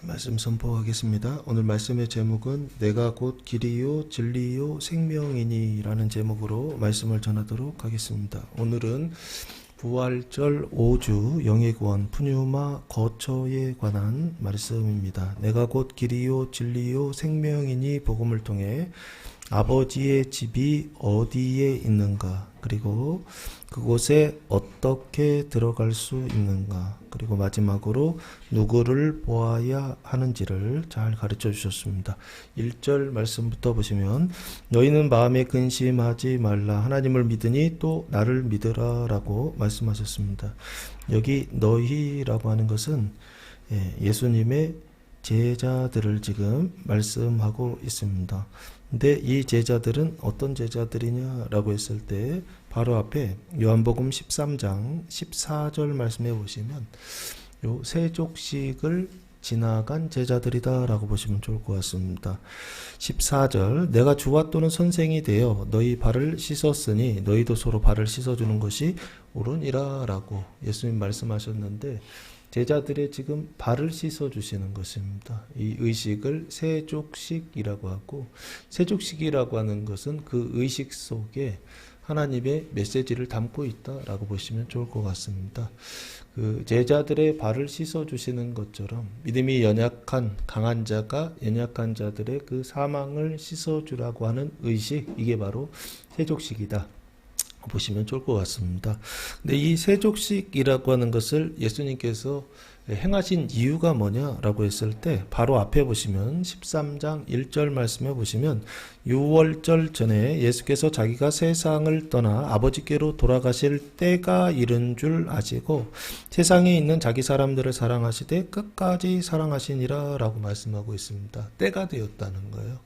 말씀 선포하겠습니다. 오늘 말씀의 제목은 내가 곧 길이요 진리요 생명이니 라는 제목으로 말씀을 전하도록 하겠습니다. 오늘은 부활절 5주 영예구원 푸뉴마 거처에 관한 말씀입니다. 내가 곧 길이요 진리요 생명이니 복음을 통해 아버지의 집이 어디에 있는가, 그리고 그곳에 어떻게 들어갈 수 있는가, 그리고 마지막으로 누구를 보아야 하는지를 잘 가르쳐 주셨습니다. 1절 말씀부터 보시면 너희는 마음에 근심하지 말라, 하나님을 믿으니 또 나를 믿으라 라고 말씀하셨습니다. 여기 너희라고 하는 것은 예수님의 제자들을 지금 말씀하고 있습니다. 근데 이 제자들은 어떤 제자들이냐라고 했을 때 바로 앞에 요한복음 13장 14절 말씀해 보시면 요 세족식을 지나간 제자들이다 라고 보시면 좋을 것 같습니다. 14절 내가 주와 또는 선생이 되어 너희 발을 씻었으니 너희도 서로 발을 씻어주는 것이 옳으니라 라고 예수님 말씀하셨는데, 제자들의 지금 발을 씻어주시는 것입니다. 이 의식을 세족식이라고 하고, 세족식이라고 하는 것은 그 의식 속에 하나님의 메시지를 담고 있다라고 보시면 좋을 것 같습니다. 그 제자들의 발을 씻어주시는 것처럼 믿음이 연약한 강한 자가 연약한 자들의 그 사망을 씻어주라고 하는 의식, 이게 바로 세족식이다 보시면 좋을 것 같습니다. 근데 이 세족식이라고 하는 것을 예수님께서 행하신 이유가 뭐냐라고 했을 때 바로 앞에 보시면 13장 1절 말씀해 보시면 6월절 전에 예수께서 자기가 세상을 떠나 아버지께로 돌아가실 때가 이른 줄 아시고 세상에 있는 자기 사람들을 사랑하시되 끝까지 사랑하시니라 라고 말씀하고 있습니다. 때가 되었다는 거예요.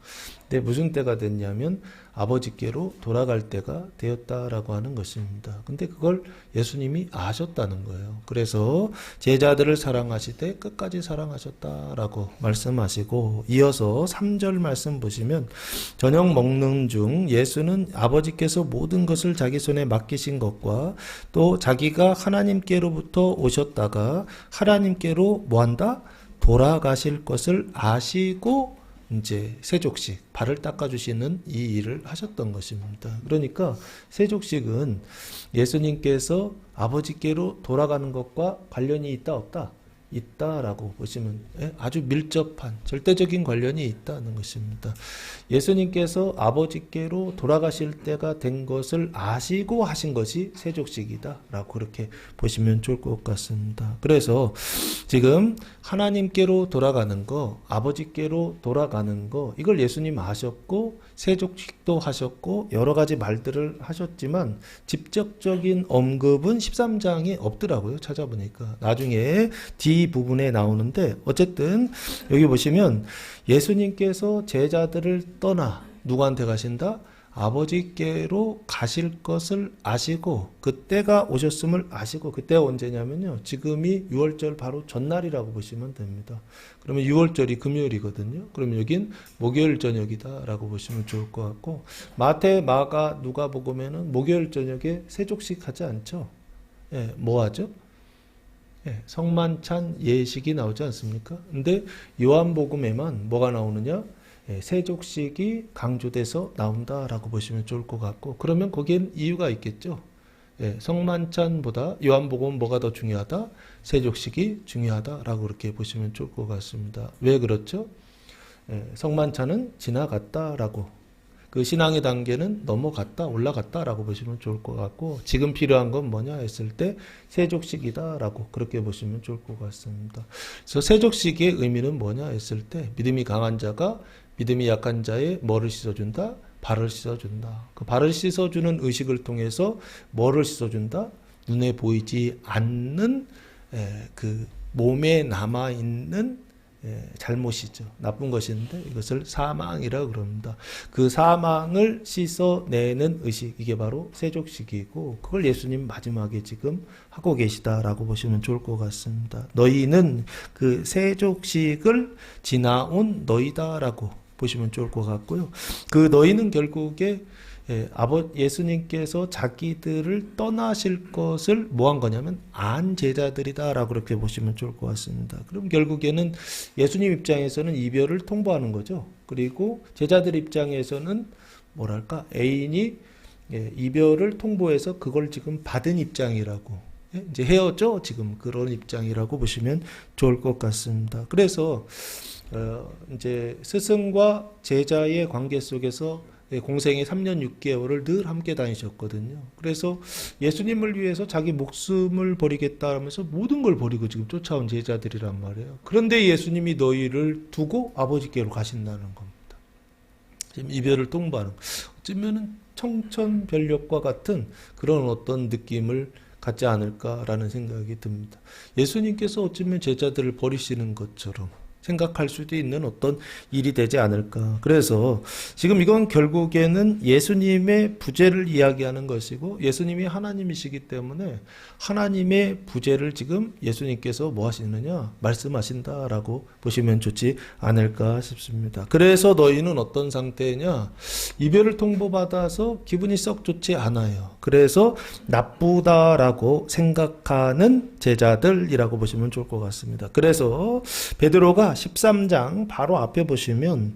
근데 무슨 때가 됐냐면 아버지께로 돌아갈 때가 되었다라고 하는 것입니다. 근데 그걸 예수님이 아셨다는 거예요. 그래서 제자들을 사랑하시되 끝까지 사랑하셨다라고 말씀하시고, 이어서 3절 말씀 보시면 저녁 먹는 중 예수는 아버지께서 모든 것을 자기 손에 맡기신 것과 또 자기가 하나님께로부터 오셨다가 하나님께로 뭐한다? 돌아가실 것을 아시고 이제 세족식, 발을 닦아주시는 이 일을 하셨던 것입니다. 그러니까 세족식은 예수님께서 아버지께로 돌아가는 것과 관련이 있다 없다? 있다라고 보시면 아주 밀접한 절대적인 관련이 있다는 것입니다. 예수님께서 아버지께로 돌아가실 때가 된 것을 아시고 하신 것이 세족식이다라고 그렇게 보시면 좋을 것 같습니다. 그래서 지금 하나님께로 돌아가는 거, 아버지께로 돌아가는 거, 이걸 예수님 아셨고 세족식도 하셨고 여러 가지 말들을 하셨지만 직접적인 언급은 13장에 없더라고요. 찾아보니까 나중에 D 부분에 나오는데, 어쨌든 여기 보시면 예수님께서 제자들을 떠나 누구한테 가신다? 아버지께로 가실 것을 아시고 그때가 오셨음을 아시고, 그때가 언제냐면요, 지금이 6월절 바로 전날이라고 보시면 됩니다. 그러면 6월절이 금요일이거든요. 그러면 여긴 목요일 저녁이다 라고 보시면 좋을 것 같고, 마태, 마가, 누가복음에는 목요일 저녁에 세족식 하지 않죠. 뭐 하죠? 성만찬 예식이 나오지 않습니까? 근데 요한복음에만 뭐가 나오느냐? 세족식이 강조돼서 나온다라고 보시면 좋을 것 같고, 그러면 거기엔 이유가 있겠죠. 성만찬보다 요한복음은 뭐가 더 중요하다? 세족식이 중요하다라고 그렇게 보시면 좋을 것 같습니다. 왜 그렇죠? 성만찬은 지나갔다라고, 그 신앙의 단계는 넘어갔다, 올라갔다라고 보시면 좋을 것 같고, 지금 필요한 건 뭐냐 했을 때 세족식이다라고 그렇게 보시면 좋을 것 같습니다. 그래서 세족식의 의미는 뭐냐 했을 때 믿음이 강한 자가 믿음이 약한 자의 뭐를 씻어준다? 발을 씻어준다. 그 발을 씻어주는 의식을 통해서 뭐를 씻어준다? 눈에 보이지 않는 그 몸에 남아있는 잘못이죠. 나쁜 것인데 이것을 사망이라고 그럽니다. 그 사망을 씻어내는 의식, 이게 바로 세족식이고, 그걸 예수님 마지막에 지금 하고 계시다라고 보시면 좋을 것 같습니다. 너희는 그 세족식을 지나온 너희다라고 보시면 좋을 것 같고요. 그 너희는 결국에 예수님께서 자기들을 떠나실 것을 뭐 한 거냐면 안 제자들이다라고 그렇게 보시면 좋을 것 같습니다. 그럼 결국에는 예수님 입장에서는 이별을 통보하는 거죠. 그리고 제자들 입장에서는 뭐랄까 애인이 이별을 통보해서 그걸 지금 받은 입장이라고, 이제 헤어져 지금 그런 입장이라고 보시면 좋을 것 같습니다. 그래서 이제 스승과 제자의 관계 속에서 공생의 3년 6개월을 늘 함께 다니셨거든요. 그래서 예수님을 위해서 자기 목숨을 버리겠다 하면서 모든 걸 버리고 지금 쫓아온 제자들이란 말이에요. 그런데 예수님이 너희를 두고 아버지께로 가신다는 겁니다. 지금 이별을 통보하는, 어쩌면은 청천벽력과 같은 그런 어떤 느낌을 갖지 않을까라는 생각이 듭니다. 예수님께서 어쩌면 제자들을 버리시는 것처럼 생각할 수도 있는 어떤 일이 되지 않을까. 그래서 지금 이건 결국에는 예수님의 부재를 이야기하는 것이고, 예수님이 하나님이시기 때문에 하나님의 부재를 지금 예수님께서 뭐 하시느냐 말씀하신다라고 보시면 좋지 않을까 싶습니다. 그래서 너희는 어떤 상태냐, 이별을 통보받아서 기분이 썩 좋지 않아요. 그래서 나쁘다라고 생각하는 제자들이라고 보시면 좋을 것 같습니다. 그래서 베드로가 13장 바로 앞에 보시면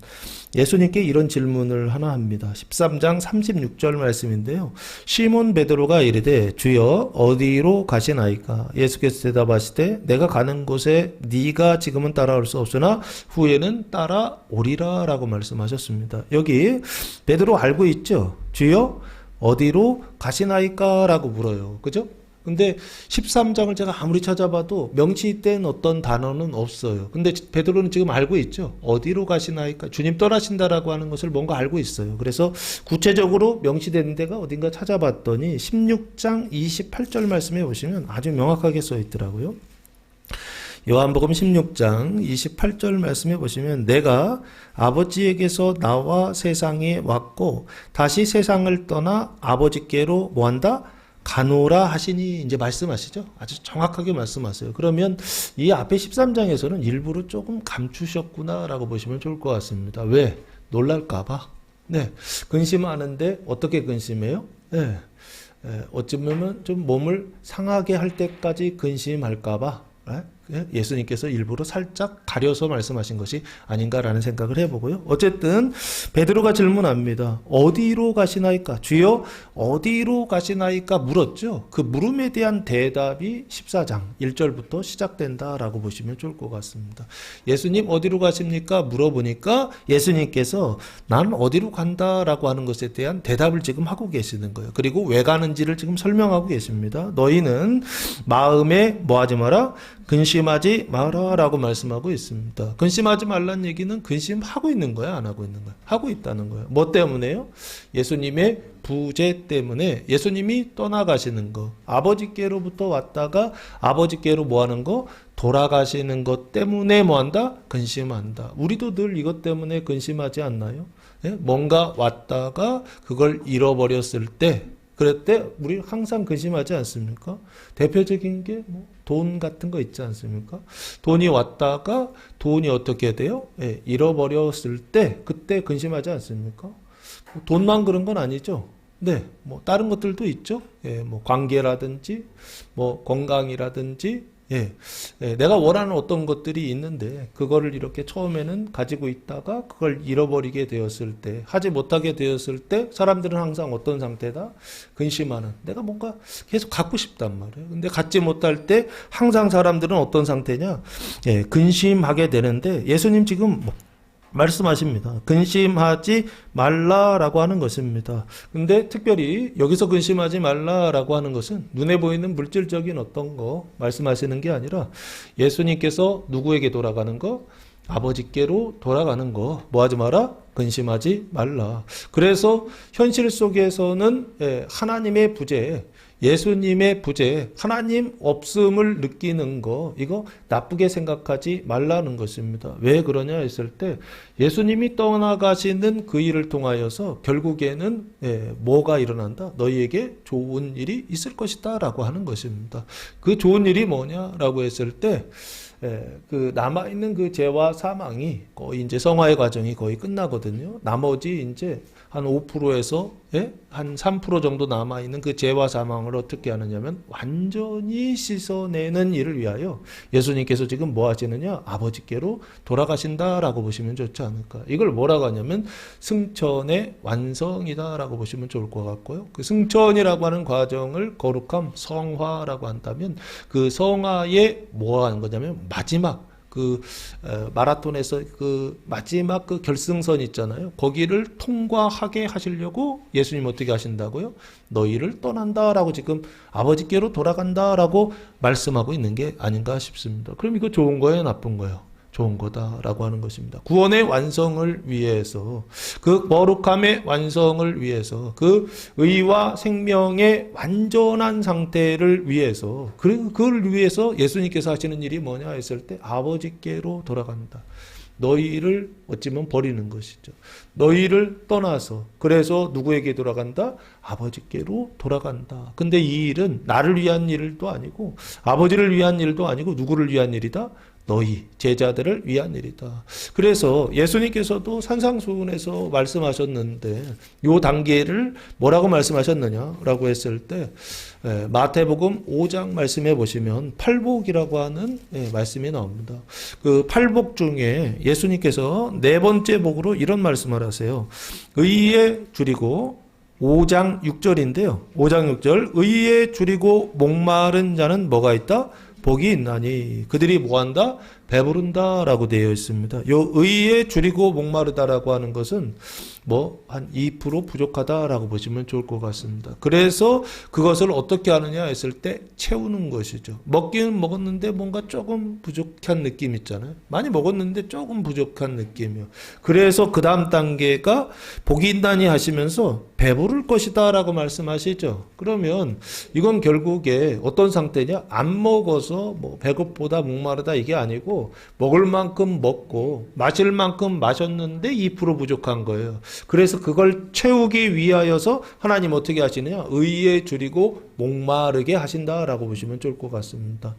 예수님께 이런 질문을 하나 합니다. 13장 36절 말씀인데요. 시몬 베드로가 이르되 주여 어디로 가시나이까? 예수께서 대답하시되 내가 가는 곳에 네가 지금은 따라올 수 없으나 후에는 따라오리라 라고 말씀하셨습니다. 여기 베드로 알고 있죠? 주여 어디로 가시나이까? 라고 물어요. 그죠? 근데 13장을 제가 아무리 찾아봐도 명시된 어떤 단어는 없어요. 근데 베드로는 지금 알고 있죠. 어디로 가시나이까? 주님 떠나신다라고 하는 것을 뭔가 알고 있어요. 그래서 구체적으로 명시된 데가 어딘가 찾아봤더니 16장 28절 말씀에 보시면 아주 명확하게 써 있더라고요. 요한복음 16장 28절 말씀해 보시면 내가 아버지에게서 나와 세상에 왔고 다시 세상을 떠나 아버지께로 뭐한다? 가노라 하시니 이제 말씀하시죠. 아주 정확하게 말씀하세요. 그러면 이 앞에 13장에서는 일부러 조금 감추셨구나라고 보시면 좋을 것 같습니다. 왜? 놀랄까봐. 네. 근심하는데 어떻게 근심해요? 네. 어쩌면 좀 몸을 상하게 할 때까지 근심할까봐. 예수님께서 일부러 살짝 가려서 말씀하신 것이 아닌가라는 생각을 해보고요. 어쨌든 베드로가 질문합니다. 어디로 가시나이까? 주여 어디로 가시나이까? 물었죠. 그 물음에 대한 대답이 14장 1절부터 시작된다라고 보시면 좋을 것 같습니다. 예수님 어디로 가십니까? 물어보니까 예수님께서 난 어디로 간다라고 하는 것에 대한 대답을 지금 하고 계시는 거예요. 그리고 왜 가는지를 지금 설명하고 계십니다. 너희는 마음에 뭐하지 마라? 근심하지 마라라고 말씀하고 있습니다. 근심하지 말라는 얘기는 근심하고 있는 거야, 안 하고 있는 거야? 하고 있다는 거예요. 뭐 때문에요? 예수님의 부재 때문에. 예수님이 떠나가시는 거, 아버지께로부터 왔다가 아버지께로 뭐 하는 거? 돌아가시는 것 때문에 뭐 한다? 근심한다. 우리도 늘 이것 때문에 근심하지 않나요? 뭔가 왔다가 그걸 잃어버렸을 때, 그럴 때 우리 항상 근심하지 않습니까? 대표적인 게 뭐 돈 같은 거 있지 않습니까? 돈이 왔다가 돈이 어떻게 돼요? 잃어버렸을 때 그때 근심하지 않습니까? 돈만 그런 건 아니죠. 네, 뭐 다른 것들도 있죠. 뭐 관계라든지 뭐 건강이라든지 내가 원하는 어떤 것들이 있는데 그거를 이렇게 처음에는 가지고 있다가 그걸 잃어버리게 되었을 때, 하지 못하게 되었을 때 사람들은 항상 어떤 상태다? 근심하는. 내가 뭔가 계속 갖고 싶단 말이에요. 근데 갖지 못할 때 항상 사람들은 어떤 상태냐? 근심하게 되는데 예수님 지금 말씀하십니다. 근심하지 말라라고 하는 것입니다. 근데 특별히 여기서 근심하지 말라라고 하는 것은 눈에 보이는 물질적인 어떤 거 말씀하시는 게 아니라 예수님께서 누구에게 돌아가는 거? 아버지께로 돌아가는 거. 뭐 하지 마라? 근심하지 말라. 그래서 현실 속에서는 하나님의 부재, 예수님의 부재, 하나님 없음을 느끼는 거, 이거 나쁘게 생각하지 말라는 것입니다. 왜 그러냐 했을 때 예수님이 떠나가시는 그 일을 통하여서 결국에는 뭐가 일어난다? 너희에게 좋은 일이 있을 것이다 라고 하는 것입니다. 그 좋은 일이 뭐냐라고 했을 때 그 남아있는 그 죄와 사망이 거의 이제 성화의 과정이 거의 끝나거든요. 나머지 이제 한 5%에서 한 3% 정도 남아있는 그 죄와 사망을 어떻게 하느냐면 완전히 씻어내는 일을 위하여 예수님께서 지금 뭐 하시느냐? 아버지께로 돌아가신다라고 보시면 좋지 않을까. 이걸 뭐라고 하냐면 승천의 완성이다라고 보시면 좋을 것 같고요. 그 승천이라고 하는 과정을 거룩함, 성화라고 한다면 그 성화에 뭐 하는 거냐면 마지막 그 마라톤에서 그 마지막 그 결승선 있잖아요. 거기를 통과하게 하시려고 예수님 어떻게 하신다고요? 너희를 떠난다라고 지금 아버지께로 돌아간다라고 말씀하고 있는 게 아닌가 싶습니다. 그럼 이거 좋은 거예요, 나쁜 거예요? 좋은 거다라고 하는 것입니다. 구원의 완성을 위해서, 그 거룩함의 완성을 위해서, 그 의와 생명의 완전한 상태를 위해서, 그리고 그걸 위해서 예수님께서 하시는 일이 뭐냐 했을 때 아버지께로 돌아간다. 너희를 어찌면 버리는 것이죠. 너희를 떠나서, 그래서 누구에게 돌아간다? 아버지께로 돌아간다. 근데 이 일은 나를 위한 일도 아니고 아버지를 위한 일도 아니고 누구를 위한 일이다? 너희 제자들을 위한 일이다. 그래서 예수님께서도 산상수훈에서 말씀하셨는데 요 단계를 뭐라고 말씀하셨느냐라고 했을 때 마태복음 5장 말씀해 보시면 팔복이라고 하는 말씀이 나옵니다. 그 팔복 중에 예수님께서 네 번째 복으로 이런 말씀을 하세요. 의에 줄이고 5장 6절인데요. 5장 6절 의에 줄이고 목마른 자는 뭐가 있다? 복이 있나니 그들이 뭐한다? 배부른다라고 되어 있습니다. 요 의에 줄이고 목마르다라고 하는 것은 뭐 한 2% 부족하다라고 보시면 좋을 것 같습니다. 그래서 그것을 어떻게 하느냐 했을 때 채우는 것이죠. 먹기는 먹었는데 뭔가 조금 부족한 느낌 있잖아요. 많이 먹었는데 조금 부족한 느낌이요. 그래서 그 다음 단계가 복이 있나니 하시면서 배부를 것이다 라고 말씀하시죠. 그러면 이건 결국에 어떤 상태냐? 안 먹어서 뭐 배고프다 목마르다 이게 아니고 먹을 만큼 먹고 마실 만큼 마셨는데 2% 부족한 거예요. 그래서 그걸 채우기 위하여서 하나님 어떻게 하시느냐? 의에 줄이고 목마르게 하신다라고 보시면 좋을 것 같습니다.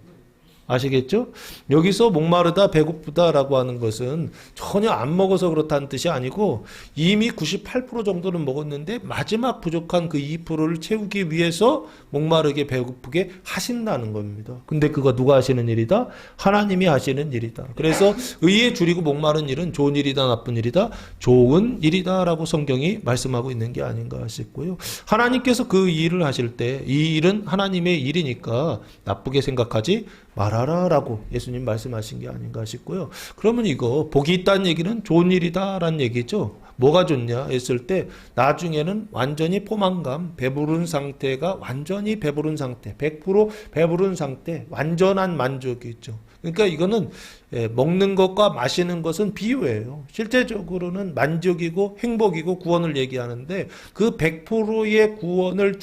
아시겠죠? 여기서 목마르다 배고프다라고 하는 것은 전혀 안 먹어서 그렇다는 뜻이 아니고 이미 98% 정도는 먹었는데 마지막 부족한 그 2%를 채우기 위해서 목마르게 배고프게 하신다는 겁니다. 근데 그거 누가 하시는 일이다? 하나님이 하시는 일이다. 그래서 의에 줄이고 목마른 일은 좋은 일이다 나쁜 일이다? 좋은 일이다 라고 성경이 말씀하고 있는 게 아닌가 싶고요. 하나님께서 그 일을 하실 때 이 일은 하나님의 일이니까 나쁘게 생각하지 말하라 라고 예수님 말씀하신 게 아닌가 싶고요. 그러면 이거 복이 있다는 얘기는 좋은 일이다 라는 얘기죠. 뭐가 좋냐 했을 때 나중에는 완전히 포만감, 배부른 상태가 완전히 배부른 상태, 100% 배부른 상태, 완전한 만족이 있죠. 그러니까 이거는 먹는 것과 마시는 것은 비유예요. 실제적으로는 만족이고 행복이고 구원을 얘기하는데 그 100%의 구원을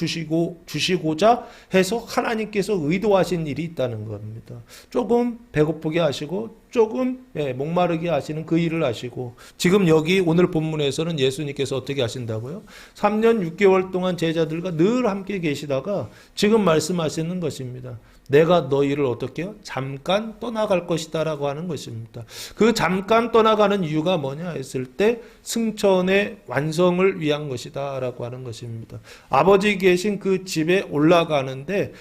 주시고자 해서 하나님께서 의도하신 일이 있다는 겁니다. 조금 배고프게 하시고 조금 목마르게 하시는 그 일을 하시고 지금 여기 오늘 본문에서는 예수님께서 어떻게 하신다고요? 3년 6개월 동안 제자들과 늘 함께 계시다가 지금 말씀하시는 것입니다. 내가 너희를 어떻게 해요? 잠깐 떠나갈 것이다 라고 하는 것입니다. 그 잠깐 떠나가는 이유가 뭐냐 했을 때 승천의 완성을 위한 것이다 라고 하는 것입니다. 아버지 계신 그 집에 올라가는데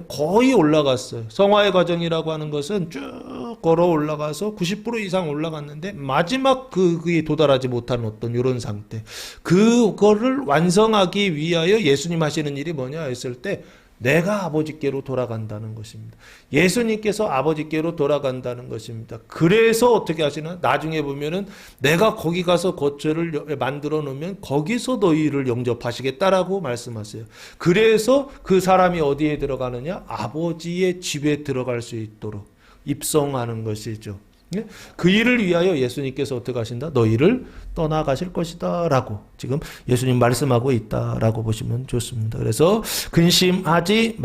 거의 올라갔어요. 성화의 과정이라고 하는 것은 쭉 걸어 올라가서 90% 이상 올라갔는데 마지막 그게 도달하지 못한 어떤 이런 상태. 그거를 완성하기 위하여 예수님 하시는 일이 뭐냐 했을 때 내가 아버지께로 돌아간다는 것입니다. 예수님께서 아버지께로 돌아간다는 것입니다. 그래서 어떻게 하시나? 나중에 보면은 내가 거기 가서 거처를 만들어 놓으면 거기서 너희를 영접하시겠다라고 말씀하세요. 그래서 그 사람이 어디에 들어가느냐? 아버지의 집에 들어갈 수 있도록 입성하는 것이죠. 그 일을 위하여 예수님께서 어떻게 하신다? 너희를 떠나가실 것이다 라고 지금 예수님 말씀하고 있다 라고 보시면 좋습니다. 그래서 근심하지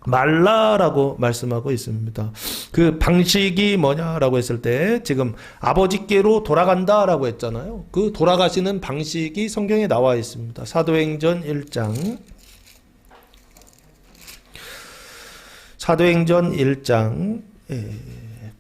말라라고 말씀하고 있습니다. 그 방식이 뭐냐라고 했을 때 지금 아버지께로 돌아간다라고 했잖아요. 그 돌아가시는 방식이 성경에 나와 있습니다. 사도행전 1장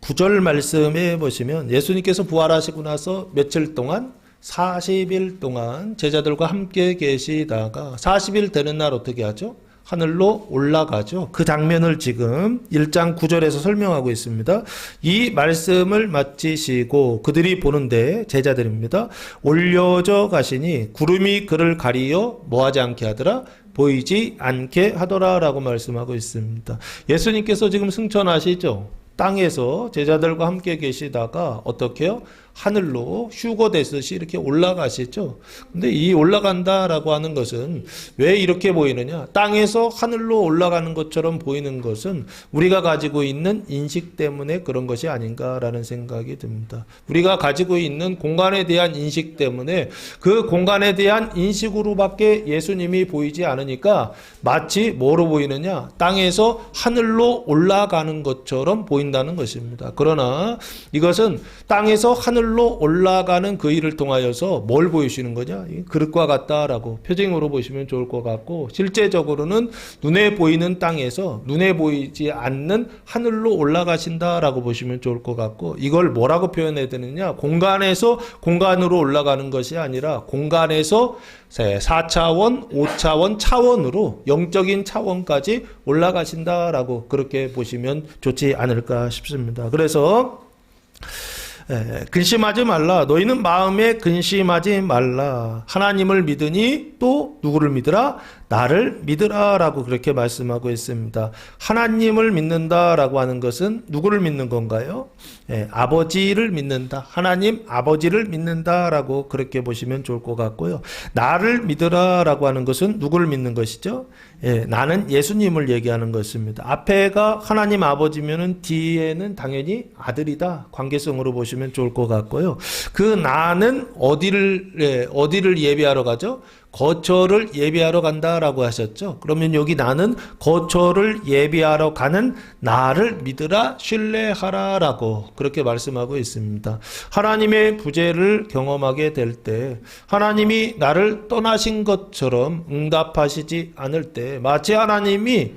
9절 말씀에 보시면 예수님께서 부활하시고 나서 며칠 동안 40일 동안 제자들과 함께 계시다가 40일 되는 날 어떻게 하죠? 하늘로 올라가죠. 그 장면을 지금 1장 9절에서 설명하고 있습니다. 이 말씀을 마치시고 그들이 보는데 제자들입니다. 올려져 가시니 구름이 그를 가리어 뭐하지 않게 하더라? 보이지 않게 하더라 라고 말씀하고 있습니다. 예수님께서 지금 승천하시죠. 땅에서 제자들과 함께 계시다가 어떻게 해요? 하늘로 휴거되듯이 이렇게 올라가시죠. 근데 이 올라간다라고 하는 것은 왜 이렇게 보이느냐? 땅에서 하늘로 올라가는 것처럼 보이는 것은 우리가 가지고 있는 인식 때문에 그런 것이 아닌가라는 생각이 듭니다. 우리가 가지고 있는 공간에 대한 인식 때문에 그 공간에 대한 인식으로밖에 예수님이 보이지 않으니까 마치 뭐로 보이느냐? 땅에서 하늘로 올라가는 것처럼 보인다는 것입니다. 그러나 이것은 땅에서 하늘로 올라가는 그 일을 통하여서 뭘 보여주시는 거냐? 그릇과 같다라고 표징으로 보시면 좋을 것 같고, 실제적으로는 눈에 보이는 땅에서 눈에 보이지 않는 하늘로 올라가신다라고 보시면 좋을 것 같고, 이걸 뭐라고 표현해야 되느냐? 공간에서 공간으로 올라가는 것이 아니라 공간에서 4차원, 5차원, 차원으로 영적인 차원까지 올라가신다라고 그렇게 보시면 좋지 않을까 싶습니다. 그래서 근심하지 말라. 너희는 마음에 근심하지 말라. 하나님을 믿으니 또 누구를 믿으라? 나를 믿으라 라고 그렇게 말씀하고 있습니다. 하나님을 믿는다라고 하는 것은 누구를 믿는 건가요? 아버지를 믿는다. 하나님 아버지를 믿는다라고 그렇게 보시면 좋을 것 같고요. 나를 믿으라 라고 하는 것은 누구를 믿는 것이죠? 나는 예수님을 얘기하는 것입니다. 앞에가 하나님 아버지면은 뒤에는 당연히 아들이다. 관계성으로 보시면 좋을 것 같고요. 그 나는 어디를 예비하러 가죠? 거처를 예비하러 간다라고 하셨죠. 그러면 여기 나는 거처를 예비하러 가는 나를 믿으라, 신뢰하라라고 그렇게 말씀하고 있습니다. 하나님의 부재를 경험하게 될 때, 하나님이 나를 떠나신 것처럼 응답하시지 않을 때, 마치 하나님이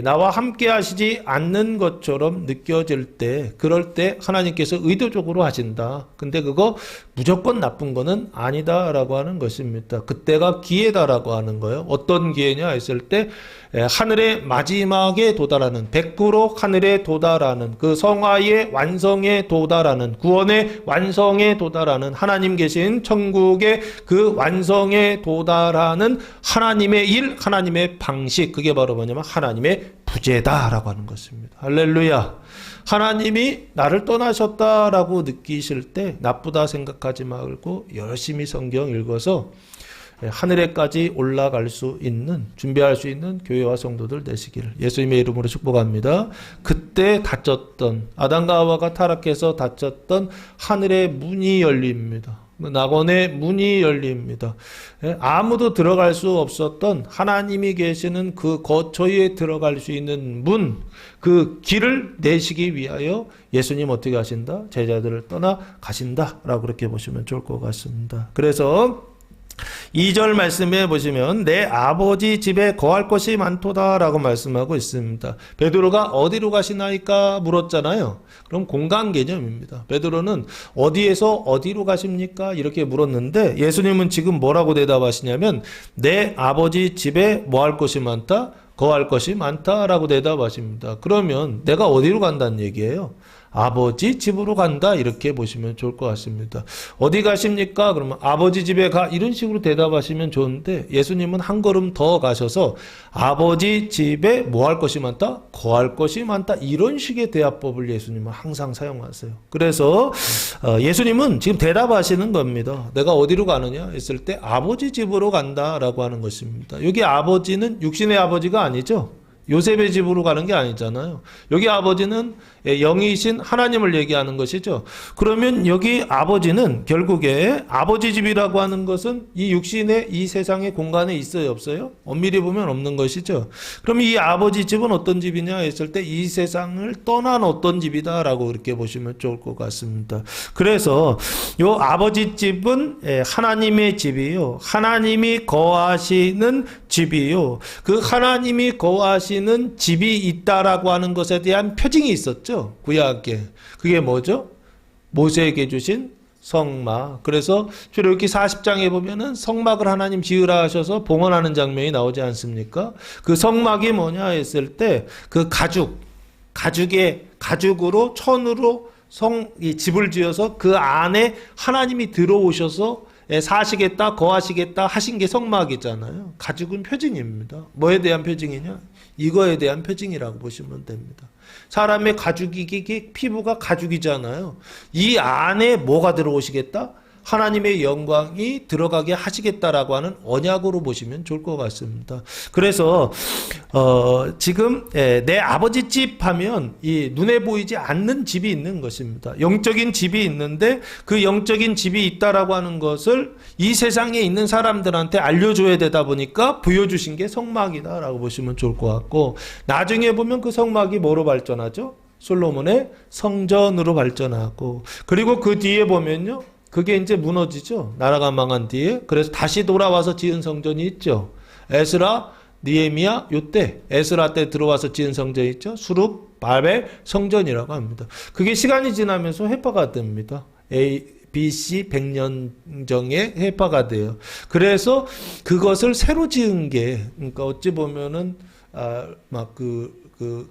나와 함께 하시지 않는 것처럼 느껴질 때, 그럴 때 하나님께서 의도적으로 하신다. 근데 그거 무조건 나쁜 거는 아니다라고 하는 것입니다. 그때가 기회다라고 하는 거예요. 어떤 기회냐 했을 때 하늘의 마지막에 도달하는, 100% 하늘에 도달하는, 그 성화의 완성에 도달하는, 구원의 완성에 도달하는, 하나님 계신 천국의 그 완성에 도달하는 하나님의 일, 하나님의 방식, 그게 바로 뭐냐면 하나님의 부재다라고 하는 것입니다. 할렐루야. 하나님이 나를 떠나셨다라고 느끼실 때 나쁘다 생각하지 말고 열심히 성경 읽어서 하늘에까지 올라갈 수 있는, 준비할 수 있는 교회와 성도들 되시기를 예수님의 이름으로 축복합니다. 그때 닫혔던, 아담과 하와가 타락해서 닫혔던 하늘의 문이 열립니다. 낙원의 문이 열립니다. 아무도 들어갈 수 없었던 하나님이 계시는 그 거처에 들어갈 수 있는 문, 그 길을 내시기 위하여 예수님 어떻게 하신다? 제자들을 떠나 가신다라고 그렇게 보시면 좋을 것 같습니다. 그래서 2절 말씀에 보시면 내 아버지 집에 거할 것이 많도다라고 말씀하고 있습니다. 베드로가 어디로 가시나이까 물었잖아요. 그럼 공간 개념입니다. 베드로는 어디에서 어디로 가십니까? 이렇게 물었는데 예수님은 지금 뭐라고 대답하시냐면 내 아버지 집에 뭐 할 것이 많다? 거할 것이 많다라고 대답하십니다. 그러면 내가 어디로 간다는 얘기예요? 아버지 집으로 간다, 이렇게 보시면 좋을 것 같습니다. 어디 가십니까? 그러면 아버지 집에 가, 이런 식으로 대답하시면 좋은데 예수님은 한 걸음 더 가셔서 아버지 집에 뭐 할 것이 많다? 거할 것이 많다, 이런 식의 대화법을 예수님은 항상 사용하세요. 그래서 예수님은 지금 대답하시는 겁니다. 내가 어디로 가느냐 했을 때 아버지 집으로 간다라고 하는 것입니다. 여기 아버지는 육신의 아버지가 아니죠. 요셉의 집으로 가는 게 아니잖아요. 여기 아버지는 영이신 하나님을 얘기하는 것이죠. 그러면 여기 아버지는 결국에 아버지 집이라고 하는 것은 이 육신의 이 세상의 공간에 있어요, 없어요? 엄밀히 보면 없는 것이죠. 그럼 이 아버지 집은 어떤 집이냐 했을 때 이 세상을 떠난 어떤 집이다라고 그렇게 보시면 좋을 것 같습니다. 그래서 요 아버지 집은 하나님의 집이요, 하나님이 거하시는 집이요, 그 하나님이 거하시는 집이 있다라고 하는 것에 대한 표징이 있었죠. 있죠. 구약에. 그게 뭐죠? 모세에게 주신 성막. 그래서 출애굽기 40장에 보면은 성막을 하나님 지으라 하셔서 봉헌하는 장면이 나오지 않습니까? 그 성막이 뭐냐 했을 때 그 가죽으로 천으로 이 집을 지어서 그 안에 하나님이 들어오셔서 사시겠다, 거하시겠다 하신 게 성막이잖아요. 가죽은 표징입니다. 뭐에 대한 표징이냐? 이거에 대한 표징이라고 보시면 됩니다. 사람의 피부가 가죽이잖아요. 이 안에 뭐가 들어오시겠다? 하나님의 영광이 들어가게 하시겠다라고 하는 언약으로 보시면 좋을 것 같습니다. 그래서 지금 내 아버지 집 하면 이 눈에 보이지 않는 집이 있는 것입니다. 영적인 집이 있는데 그 영적인 집이 있다라고 하는 것을 이 세상에 있는 사람들한테 알려줘야 되다 보니까 부여주신 게 성막이다라고 보시면 좋을 것 같고, 나중에 보면 그 성막이 뭐로 발전하죠? 솔로몬의 성전으로 발전하고, 그리고 그 뒤에 보면요, 그게 이제 무너지죠. 나라가 망한 뒤에. 그래서 다시 돌아와서 지은 성전이 있죠. 에스라, 니에미야, 요때 에스라 때 들어와서 지은 성전이 있죠. 수룹, 바벨 성전이라고 합니다. 그게 시간이 지나면서 회파가 됩니다. BC 100년 정에 회파가 돼요. 그래서 그것을 새로 지은 게, 그러니까 어찌 보면은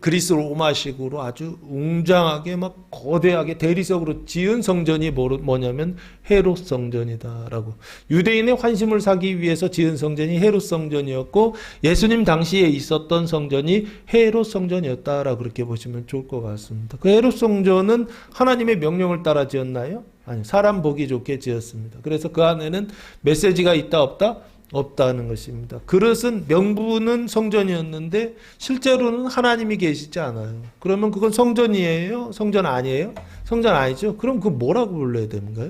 그리스 로마식으로 아주 웅장하게 막 거대하게 대리석으로 지은 성전이 뭐냐면 헤롯 성전이다라고. 유대인의 환심을 사기 위해서 지은 성전이 헤롯 성전이었고, 예수님 당시에 있었던 성전이 헤롯 성전이었다라고 그렇게 보시면 좋을 것 같습니다. 그 헤롯 성전은 하나님의 명령을 따라 지었나요? 아니, 사람 보기 좋게 지었습니다. 그래서 그 안에는 메시지가 있다 없다? 없다는 것입니다. 그릇은 명분은 성전이었는데 실제로는 하나님이 계시지 않아요. 그러면 그건 성전이에요? 성전 아니에요? 성전 아니죠? 그럼 그 뭐라고 불러야 되는가요?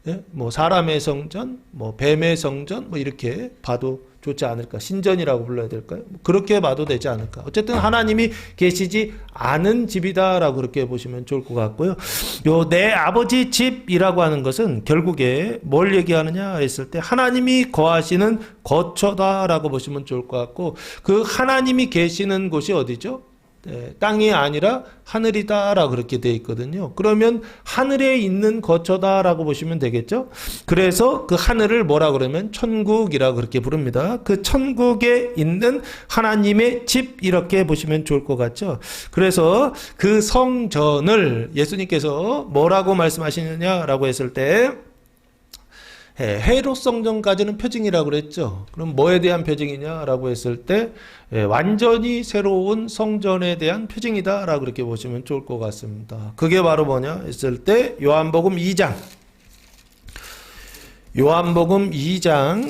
예? 뭐 사람의 성전, 뭐 뱀의 성전, 뭐 이렇게 봐도 좋지 않을까? 신전이라고 불러야 될까요? 그렇게 봐도 되지 않을까? 어쨌든 하나님이 계시지 않은 집이다라고 그렇게 보시면 좋을 것 같고요. 요 내 아버지 집이라고 하는 것은 결국에 뭘 얘기하느냐 했을 때 하나님이 거하시는 거처다라고 보시면 좋을 것 같고, 그 하나님이 계시는 곳이 어디죠? 땅이 아니라 하늘이다라고 그렇게 되어 있거든요. 그러면 하늘에 있는 거처다라고 보시면 되겠죠. 그래서 그 하늘을 뭐라 그러면 천국이라고 그렇게 부릅니다. 그 천국에 있는 하나님의 집 이렇게 보시면 좋을 것 같죠. 그래서 그 성전을 예수님께서 뭐라고 말씀하시느냐라고 했을 때 헤롯 성전까지는 표징이라고 그랬죠. 그럼 뭐에 대한 표징이냐라고 했을 때 완전히 새로운 성전에 대한 표징이다라고 그렇게 보시면 좋을 것 같습니다. 그게 바로 뭐냐 했을 때 요한복음 2장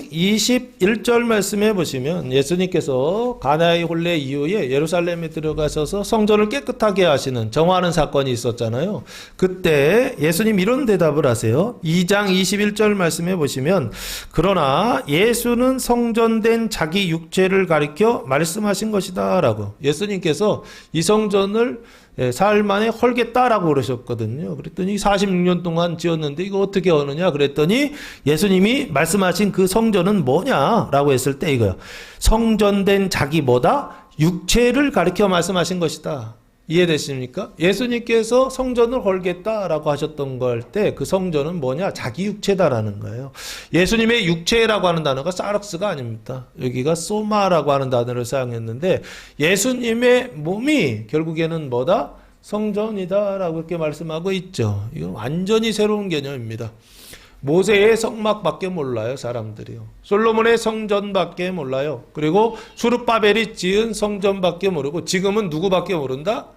21절 말씀해 보시면 예수님께서 가나의 혼례 이후에 예루살렘에 들어가셔서 성전을 깨끗하게 하시는 정화하는 사건이 있었잖아요. 그때 예수님 이런 대답을 하세요. 2장 21절 말씀해 보시면, 그러나 예수는 성전된 자기 육체를 가리켜 말씀하신 것이다 라고. 예수님께서 이 성전을 사흘 만에 헐겠다라고 그러셨거든요. 그랬더니 46년 동안 지었는데 이거 어떻게 하느냐 그랬더니 예수님이 말씀하신 그 성전은 뭐냐라고 했을 때 이거요. 성전된 자기 뭐다? 육체를 가리켜 말씀하신 것이다. 이해되십니까? 예수님께서 성전을 헐겠다라고 하셨던 걸 때 그 성전은 뭐냐? 자기 육체다라는 거예요. 예수님의 육체라고 하는 단어가 사르스가 아닙니다. 여기가 소마라고 하는 단어를 사용했는데 예수님의 몸이 결국에는 뭐다? 성전이다라고 이렇게 말씀하고 있죠. 이건 완전히 새로운 개념입니다. 모세의 성막밖에 몰라요, 사람들이요. 솔로몬의 성전밖에 몰라요. 그리고 수룹바벨이 지은 성전밖에 모르고, 지금은 누구밖에 모른다?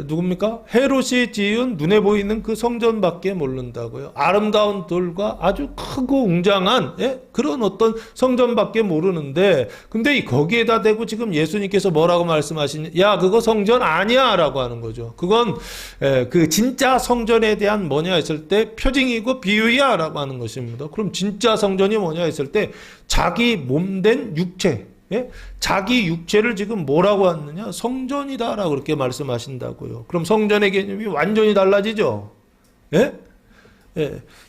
누굽니까? 헤롯이 지은 눈에 보이는 그 성전밖에 모른다고요. 아름다운 돌과 아주 크고 웅장한 그런 어떤 성전밖에 모르는데, 근데 거기에다 대고 지금 예수님께서 뭐라고 말씀하시냐? 야, 그거 성전 아니야 라고 하는 거죠. 그건 그 진짜 성전에 대한 뭐냐 했을 때 표징이고 비유야 라고 하는 것입니다. 그럼 진짜 성전이 뭐냐 했을 때 자기 몸된 육체, 자기 육체를 지금 뭐라고 하느냐? 성전이다라고 그렇게 말씀하신다고요. 그럼 성전의 개념이 완전히 달라지죠.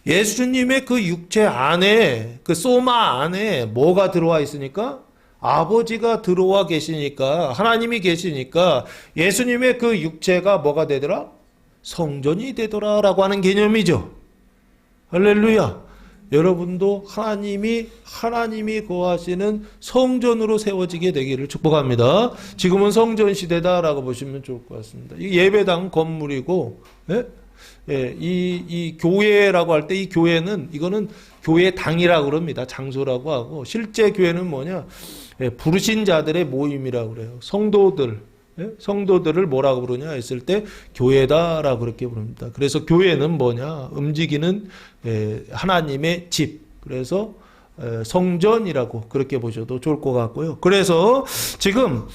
예수님의 그 육체 안에, 그 소마 안에 뭐가 들어와 있으니까? 아버지가 들어와 계시니까, 하나님이 계시니까 예수님의 그 육체가 뭐가 되더라? 성전이 되더라 라고 하는 개념이죠. 할렐루야. 여러분도 하나님이 거하시는 성전으로 세워지게 되기를 축복합니다. 지금은 성전 시대다라고 보시면 좋을 것 같습니다. 이 예배당 건물이고, 예? 예, 이 교회라고 할 때 이 교회는 이거는 교회당이라고 그럽니다. 장소라고 하고, 실제 교회는 뭐냐? 예, 부르신 자들의 모임이라고 그래요. 성도들. 예? 성도들을 뭐라고 부르냐 했을 때 교회다라고 그렇게 부릅니다. 그래서 교회는 뭐냐? 움직이는 하나님의 집. 그래서 성전이라고 그렇게 보셔도 좋을 것 같고요. 그래서 지금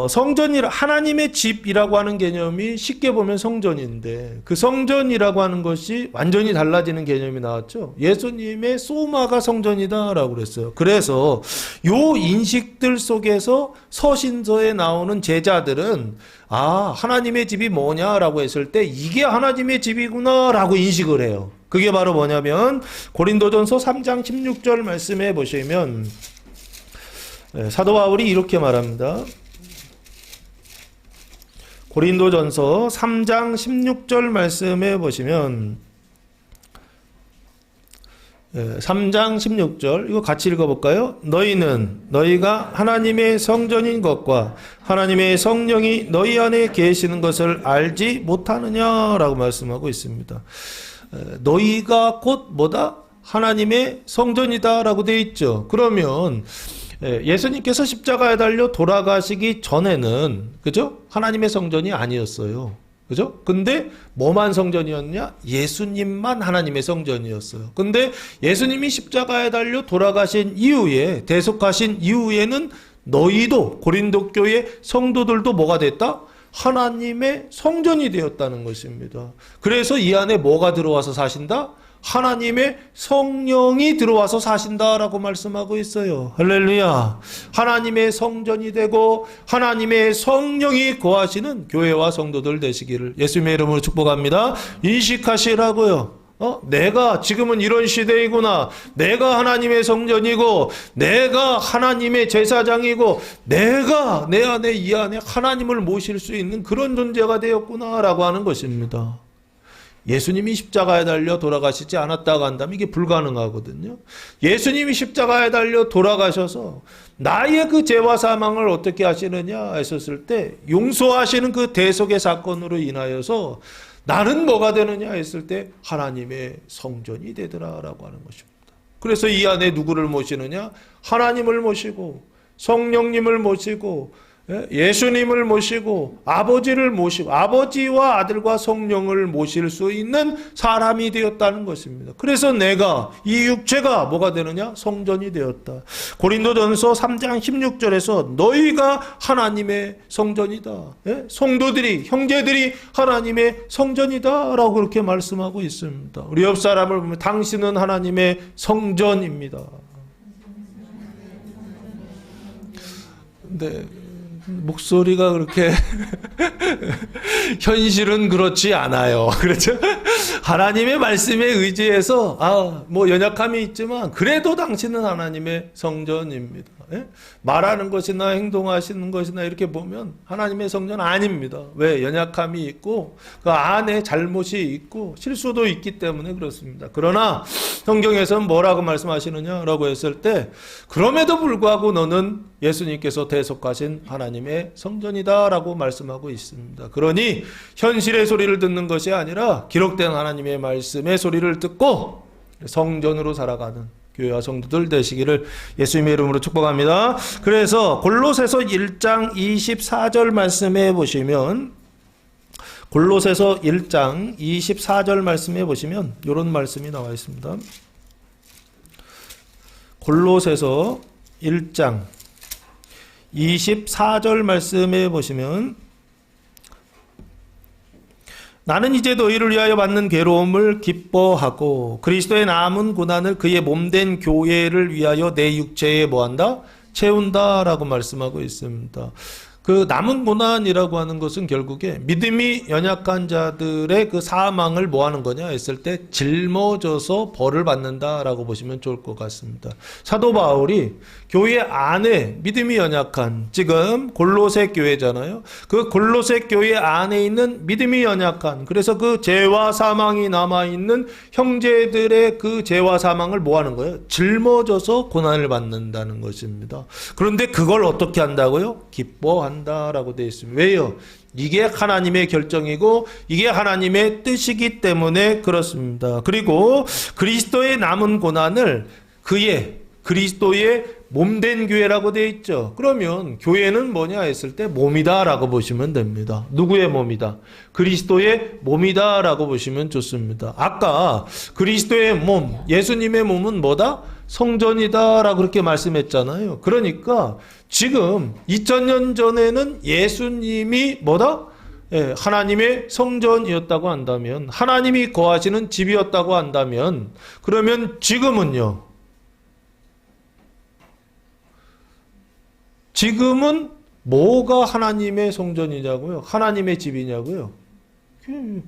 성전이라 하나님의 집이라고 하는 개념이 쉽게 보면 성전인데 그 성전이라고 하는 것이 완전히 달라지는 개념이 나왔죠. 예수님의 소마가 성전이다라고 그랬어요. 그래서 요 인식들 속에서 서신서에 나오는 제자들은 하나님의 집이 뭐냐라고 했을 때 이게 하나님의 집이구나라고 인식을 해요. 그게 바로 뭐냐면 고린도전서 3장 16절 말씀해 보시면 사도 바울이 이렇게 말합니다. 고린도전서 3장 16절 말씀해 보시면 3장 16절 이거 같이 읽어볼까요? 너희가 하나님의 성전인 것과 하나님의 성령이 너희 안에 계시는 것을 알지 못하느냐라고 말씀하고 있습니다. 너희가 곧 뭐다? 하나님의 성전이다라고 되어 있죠. 그러면 예수님께서 십자가에 달려 돌아가시기 전에는 그죠? 하나님의 성전이 아니었어요. 그죠? 근데 뭐만 성전이었냐? 예수님만 하나님의 성전이었어요. 근데 예수님이 십자가에 달려 돌아가신 이후에 대속하신 이후에는 너희도 고린도 교회 성도들도 뭐가 됐다? 하나님의 성전이 되었다는 것입니다. 그래서 이 안에 뭐가 들어와서 사신다? 하나님의 성령이 들어와서 사신다라고 말씀하고 있어요. 할렐루야. 하나님의 성전이 되고 하나님의 성령이 거하시는 교회와 성도들 되시기를 예수님의 이름으로 축복합니다. 인식하시라고요. 내가 지금은 이런 시대이구나. 내가 하나님의 성전이고 내가 하나님의 제사장이고 내가 내 안에 이 안에 하나님을 모실 수 있는 그런 존재가 되었구나라고 하는 것입니다. 예수님이 십자가에 달려 돌아가시지 않았다고 한다면 이게 불가능하거든요. 예수님이 십자가에 달려 돌아가셔서 나의 그 죄와 사망을 어떻게 하시느냐 했었을 때 용서하시는 그 대속의 사건으로 인하여서 나는 뭐가 되느냐 했을 때 하나님의 성전이 되더라라고 하는 것입니다. 그래서 이 안에 누구를 모시느냐? 하나님을 모시고 성령님을 모시고 예수님을 모시고 아버지를 모시고 아버지와 아들과 성령을 모실 수 있는 사람이 되었다는 것입니다. 그래서 내가 이 육체가 뭐가 되느냐? 성전이 되었다. 고린도전서 3장 16절에서 너희가 하나님의 성전이다. 성도들이 형제들이 하나님의 성전이다 라고 그렇게 말씀하고 있습니다. 우리 옆 사람을 보면 당신은 하나님의 성전입니다. 근데 목소리가 그렇게 현실은 그렇지 않아요. 그렇죠? 하나님의 말씀에 의지해서 뭐 연약함이 있지만 그래도 당신은 하나님의 성전입니다. 말하는 것이나 행동하시는 것이나 이렇게 보면 하나님의 성전 아닙니다. 왜? 연약함이 있고 그 안에 잘못이 있고 실수도 있기 때문에 그렇습니다. 그러나 성경에서는 뭐라고 말씀하시느냐라고 했을 때 그럼에도 불구하고 너는 예수님께서 대속하신 하나님의 성전이다라고 말씀하고 있습니다. 그러니 현실의 소리를 듣는 것이 아니라 기록된 하나님의 말씀의 소리를 듣고 성전으로 살아가는 교회와 성도들 되시기를 예수님의 이름으로 축복합니다. 그래서 골로새서 1장 24절 말씀해 보시면 골로새서 1장 24절 말씀해 보시면 이런 말씀이 나와 있습니다. 골로새서 1장 24절 말씀해 보시면 나는 이제 너희를 위하여 받는 괴로움을 기뻐하고 그리스도의 남은 고난을 그의 몸된 교회를 위하여 내 육체에 뭐한다? 채운다 라고 말씀하고 있습니다. 그 남은 고난이라고 하는 것은 결국에 믿음이 연약한 자들의 그 사망을 뭐 하는 거냐 했을 때 짊어져서 벌을 받는다라고 보시면 좋을 것 같습니다. 사도 바울이 교회 안에 믿음이 연약한, 지금 골로새 교회잖아요. 그 골로새 교회 안에 있는 믿음이 연약한, 그래서 그 죄와 사망이 남아있는 형제들의 그 죄와 사망을 뭐 하는 거예요? 짊어져서 고난을 받는다는 것입니다. 그런데 그걸 어떻게 한다고요? 기뻐한다라고 되어 있습니다. 왜요? 이게 하나님의 결정이고 이게 하나님의 뜻이기 때문에 그렇습니다. 그리고 그리스도의 남은 고난을 그리스도의 몸된 교회라고 되어 있죠. 그러면 교회는 뭐냐 했을 때 몸이다라고 보시면 됩니다. 누구의 몸이다? 그리스도의 몸이다라고 보시면 좋습니다. 아까 그리스도의 몸, 예수님의 몸은 뭐다? 성전이다라고 그렇게 말씀했잖아요. 그러니까 지금 2000년 전에는 예수님이 뭐다? 하나님의 성전이었다고 한다면, 하나님이 거하시는 집이었다고 한다면, 그러면 지금은요? 지금은 뭐가 하나님의 성전이냐고요? 하나님의 집이냐고요?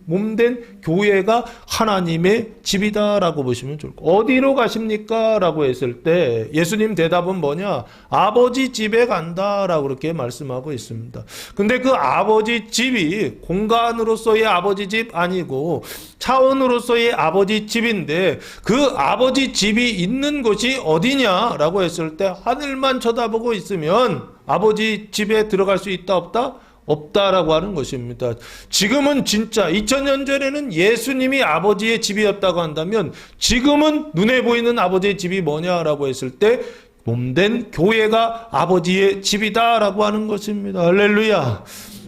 몸된 교회가 하나님의 집이다라고 보시면 좋을 거예요. 어디로 가십니까? 라고 했을 때 예수님 대답은 뭐냐? 아버지 집에 간다라고 그렇게 말씀하고 있습니다. 근데 그 아버지 집이 공간으로서의 아버지 집 아니고 차원으로서의 아버지 집인데, 그 아버지 집이 있는 곳이 어디냐라고 했을 때 하늘만 쳐다보고 있으면 아버지 집에 들어갈 수 있다 없다? 없다라고 하는 것입니다. 지금은 진짜 2000년 전에는 예수님이 아버지의 집이었다고 한다면 지금은 눈에 보이는 아버지의 집이 뭐냐라고 했을 때 몸된 교회가 아버지의 집이다라고 하는 것입니다. 할렐루야.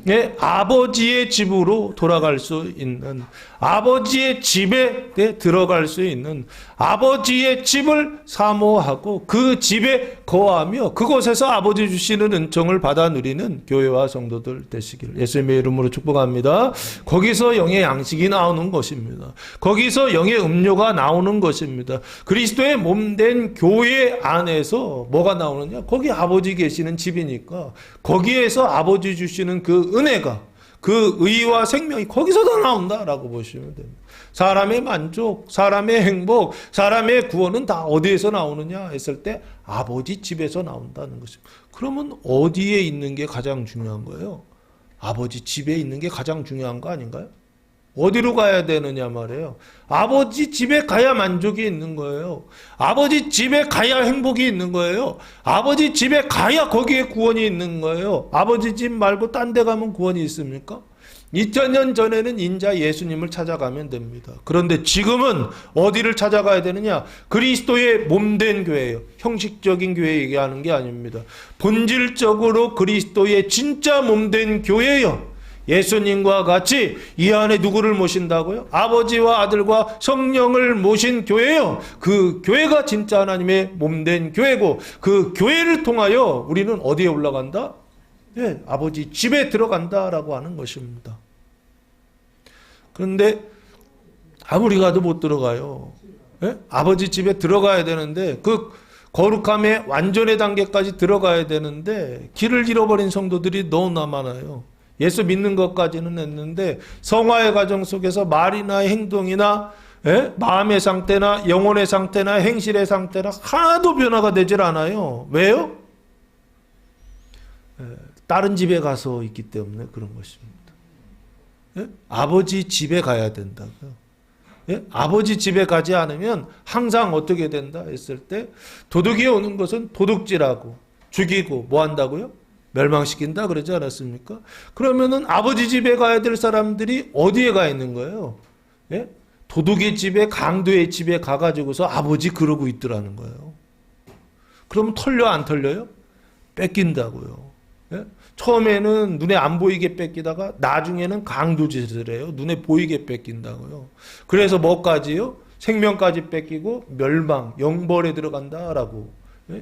예, 아버지의 집으로 돌아갈 수 있는, 아버지의 집에 들어갈 수 있는, 아버지의 집을 사모하고 그 집에 거하며 그곳에서 아버지 주시는 은총을 받아 누리는 교회와 성도들 되시기를 예수님의 이름으로 축복합니다. 거기서 영의 양식이 나오는 것입니다. 거기서 영의 음료가 나오는 것입니다. 그리스도의 몸된 교회 안에서 뭐가 나오느냐? 거기 아버지 계시는 집이니까 거기에서 아버지 주시는 그 은혜가, 그 의와 생명이 거기서 다 나온다라고 보시면 됩니다. 사람의 만족, 사람의 행복, 사람의 구원은 다 어디에서 나오느냐 했을 때 아버지 집에서 나온다는 것입니다. 그러면 어디에 있는 게 가장 중요한 거예요? 아버지 집에 있는 게 가장 중요한 거 아닌가요? 어디로 가야 되느냐 말이에요. 아버지 집에 가야 만족이 있는 거예요. 아버지 집에 가야 행복이 있는 거예요. 아버지 집에 가야 거기에 구원이 있는 거예요. 아버지 집 말고 딴 데 가면 구원이 있습니까? 2000년 전에는 인자 예수님을 찾아가면 됩니다. 그런데 지금은 어디를 찾아가야 되느냐? 그리스도의 몸된 교회예요. 형식적인 교회 얘기하는 게 아닙니다. 본질적으로 그리스도의 진짜 몸된 교회예요. 예수님과 같이 이 안에 누구를 모신다고요? 아버지와 아들과 성령을 모신 교회예요. 그 교회가 진짜 하나님의 몸된 교회고, 그 교회를 통하여 우리는 어디에 올라간다? 네, 아버지 집에 들어간다라고 하는 것입니다. 그런데 아무리 가도 못 들어가요. 네? 아버지 집에 들어가야 되는데, 그 거룩함의 완전의 단계까지 들어가야 되는데 길을 잃어버린 성도들이 너무나 많아요. 예수 믿는 것까지는 했는데 성화의 과정 속에서 말이나 행동이나 마음의 상태나 영혼의 상태나 행실의 상태나 하나도 변화가 되질 않아요. 왜요? 다른 집에 가서 있기 때문에 그런 것입니다. 아버지 집에 가야 된다고요. 아버지 집에 가지 않으면 항상 어떻게 된다 했을 때 도둑이 오는 것은 도둑질하고 죽이고 뭐 한다고요? 멸망시킨다 그러지 않았습니까? 그러면은 아버지 집에 가야 될 사람들이 어디에 가 있는 거예요? 도둑의 집에, 강도의 집에 가가지고서 아버지 그러고 있더라는 거예요. 그러면 털려 안 털려요? 뺏긴다고요. 처음에는 눈에 안 보이게 뺏기다가 나중에는 강도짓을 해요. 눈에 보이게 뺏긴다고요. 그래서 뭐까지요? 생명까지 뺏기고 멸망, 영벌에 들어간다라고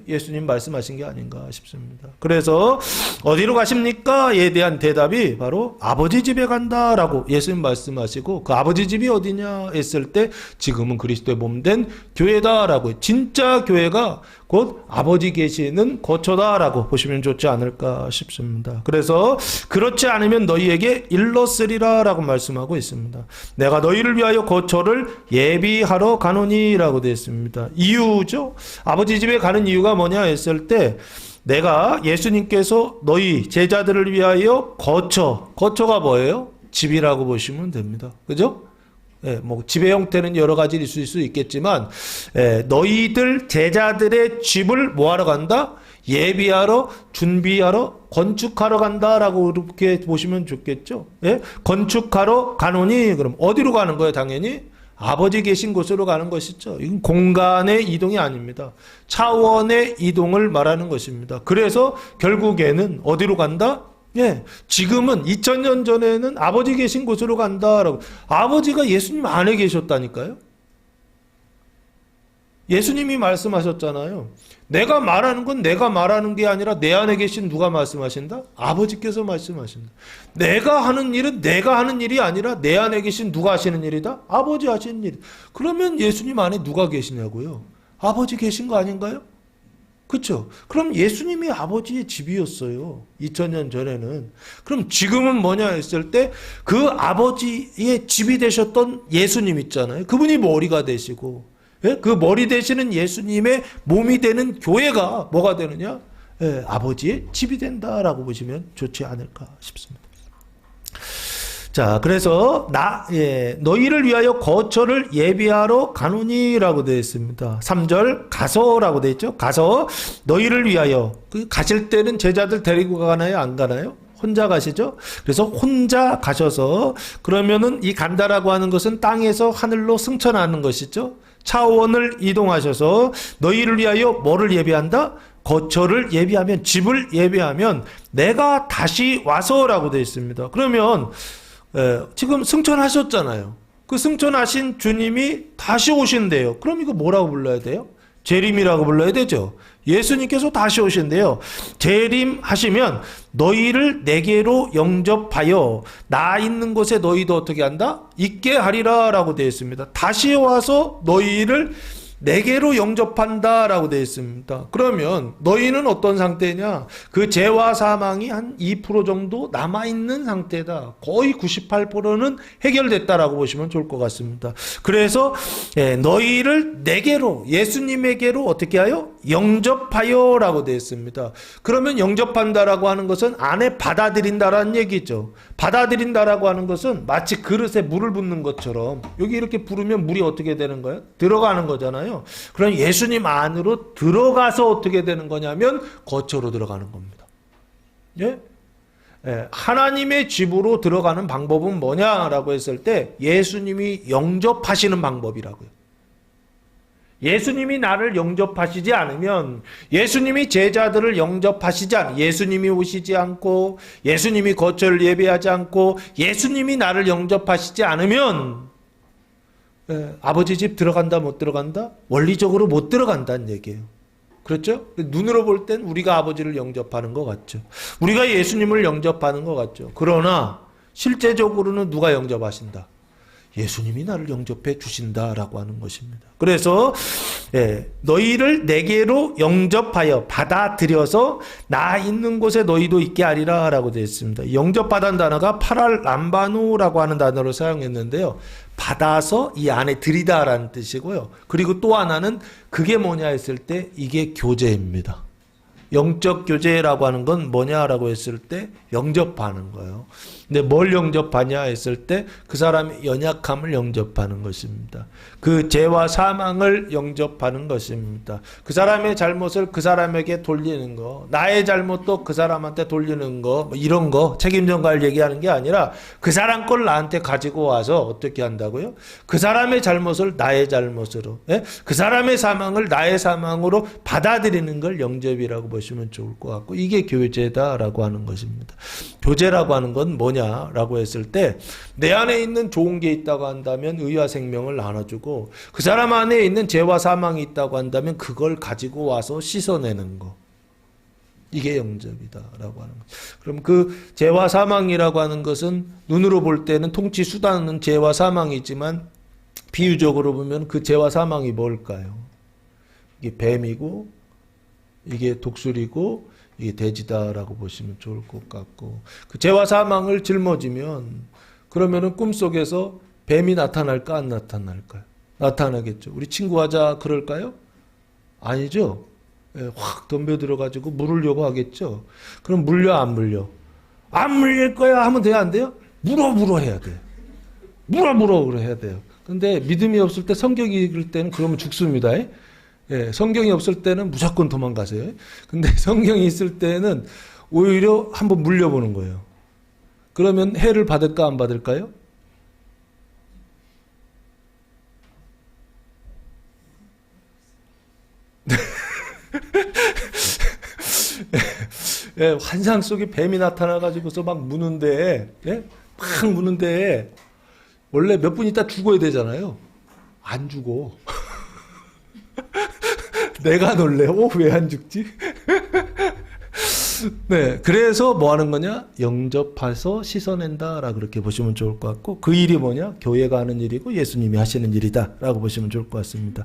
예수님 말씀하신 게 아닌가 싶습니다. 그래서 어디로 가십니까? 에 대한 대답이 바로 아버지 집에 간다라고 예수님 말씀하시고, 그 아버지 집이 어디냐 했을 때 지금은 그리스도의 몸된 교회다라고, 진짜 교회가 곧 아버지 계시는 거처다라고 보시면 좋지 않을까 싶습니다. 그래서 그렇지 않으면 너희에게 일렀으리라 라고 말씀하고 있습니다. 내가 너희를 위하여 거처를 예비하러 가노니라고 되어 있습니다. 이유죠. 아버지 집에 가는 이유가 뭐냐 했을 때 내가 예수님께서 너희 제자들을 위하여 거처가 뭐예요? 집이라고 보시면 됩니다. 그죠? 예, 뭐 집의 형태는 여러 가지일 수 있겠지만 너희들 제자들의 집을 뭐하러 간다? 예비하러, 준비하러, 건축하러 간다라고 이렇게 보시면 좋겠죠. 예? 건축하러 가노니 그럼 어디로 가는 거예요? 당연히 아버지 계신 곳으로 가는 것이죠. 이건 공간의 이동이 아닙니다. 차원의 이동을 말하는 것입니다. 그래서 결국에는 어디로 간다? 예, 지금은 2000년 전에는 아버지 계신 곳으로 간다라고. 아버지가 예수님 안에 계셨다니까요. 예수님이 말씀하셨잖아요. 내가 말하는 건 내가 말하는 게 아니라 내 안에 계신 누가 말씀하신다? 아버지께서 말씀하신다. 내가 하는 일은 내가 하는 일이 아니라 내 안에 계신 누가 하시는 일이다? 아버지 하시는 일. 그러면 예수님 안에 누가 계시냐고요? 아버지 계신 거 아닌가요? 그렇죠? 그럼 예수님이 아버지의 집이었어요. 2000년 전에는. 그럼 지금은 뭐냐 했을 때 그 아버지의 집이 되셨던 예수님 있잖아요. 그분이 머리가 되시고 그 머리 되시는 예수님의 몸이 되는 교회가 뭐가 되느냐? 아버지의 집이 된다라고 보시면 좋지 않을까 싶습니다. 자, 그래서 너희를 위하여 거처를 예비하러 가노니라고 되어 있습니다. 3절 가서라고 되어 있죠. 가서 너희를 위하여. 가실 때는 제자들 데리고 가나요? 안 가나요? 혼자 가시죠? 그래서 혼자 가셔서 그러면은 이 간다라고 하는 것은 땅에서 하늘로 승천하는 것이죠. 차원을 이동하셔서 너희를 위하여 뭐를 예비한다? 거처를 예비하면, 집을 예비하면 내가 다시 와서라고 되어 있습니다. 그러면 지금 승천하셨잖아요. 그 승천하신 주님이 다시 오신대요. 그럼 이거 뭐라고 불러야 돼요? 재림이라고 불러야 되죠. 예수님께서 다시 오신대요. 재림하시면 너희를 내게로 영접하여 나 있는 곳에 너희도 어떻게 한다? 있게 하리라 라고 되어 있습니다. 다시 와서 너희를 내게로 영접한다라고 되어 있습니다. 그러면 너희는 어떤 상태냐? 그 죄와 사망이 한 2% 정도 남아있는 상태다. 거의 98%는 해결됐다라고 보시면 좋을 것 같습니다. 그래서 너희를 내게로, 예수님에게로 어떻게 하여? 영접하여 라고 되어 있습니다. 그러면 영접한다라고 하는 것은 안에 받아들인다라는 얘기죠. 받아들인다라고 하는 것은 마치 그릇에 물을 붓는 것처럼 여기 이렇게 부르면 물이 어떻게 되는 거예요? 들어가는 거잖아요. 그럼 예수님 안으로 들어가서 어떻게 되는 거냐면 거처로 들어가는 겁니다. 예? 하나님의 집으로 들어가는 방법은 뭐냐라고 했을 때 예수님이 영접하시는 방법이라고요. 예수님이 나를 영접하시지 않으면, 예수님이 제자들을 영접하시지 않으면, 예수님이 오시지 않고 예수님이 거처를 예배하지 않고 예수님이 나를 영접하시지 않으면 아버지 집 들어간다 못 들어간다? 원리적으로 못 들어간다는 얘기예요. 그렇죠? 눈으로 볼 땐 우리가 아버지를 영접하는 것 같죠. 우리가 예수님을 영접하는 것 같죠. 그러나 실제적으로는 누가 영접하신다? 예수님이 나를 영접해 주신다라고 하는 것입니다. 그래서 너희를 내게로 영접하여 받아들여서 나 있는 곳에 너희도 있게 하리라 라고 되어 있습니다. 영접받은 단어가 파랄람바누라고 하는 단어를 사용했는데요. 받아서 이 안에 들이다라는 뜻이고요. 그리고 또 하나는 그게 뭐냐 했을 때 이게 교제입니다. 영적 교제라고 하는 건 뭐냐라고 했을 때 영접하는 거예요. 근데 뭘 영접하냐 했을 때 그 사람의 연약함을 영접하는 것입니다. 그 죄와 사망을 영접하는 것입니다. 그 사람의 잘못을 그 사람에게 돌리는 거, 나의 잘못도 그 사람한테 돌리는 거, 뭐 이런 거 책임 전가를 얘기하는 게 아니라 그 사람 걸 나한테 가지고 와서 어떻게 한다고요? 그 사람의 잘못을 나의 잘못으로, 그 사람의 사망을 나의 사망으로 받아들이는 걸 영접이라고 보시면 좋을 것 같고, 이게 교제다라고 하는 것입니다. 교제라고 하는 건 뭐냐라고 했을 때 내 안에 있는 좋은 게 있다고 한다면 의와 생명을 나눠주고, 그 사람 안에 있는 죄와 사망이 있다고 한다면 그걸 가지고 와서 씻어내는 거, 이게 영접이다라고 하는 거. 그럼 그 죄와 사망이라고 하는 것은 눈으로 볼 때는 통치 수단은 죄와 사망이지만 비유적으로 보면 그 죄와 사망이 뭘까요? 이게 뱀이고 이게 독수리고 이게 돼지다라고 보시면 좋을 것 같고, 그 죄와 사망을 짊어지면 그러면은 꿈속에서 뱀이 나타날까 안 나타날까요? 나타나겠죠. 우리 친구 하자 그럴까요? 아니죠. 예, 확 덤벼들어가지고 물으려고 하겠죠. 그럼 물려 안 물려? 안 물릴 거야 하면 돼요 안 돼요? 물어 해야 돼요. 물어 해야 돼요. 근데 믿음이 없을 때, 성경이 읽을 때는 그러면 죽습니다. 예, 성경이 없을 때는 무조건 도망가세요. 근데 성경이 있을 때는 오히려 한번 물려보는 거예요. 그러면 해를 받을까 안 받을까요? 예, 환상 속에 뱀이 나타나가지고서 막 무는데, 예? 막 무는데, 원래 몇 분 있다 죽어야 되잖아요. 안 죽어. 내가 놀래. 왜 안 죽지? 네, 그래서 뭐 하는 거냐? 영접해서 씻어낸다라 그렇게 보시면 좋을 것 같고, 그 일이 뭐냐? 교회가 하는 일이고 예수님이 하시는 일이다라고 보시면 좋을 것 같습니다.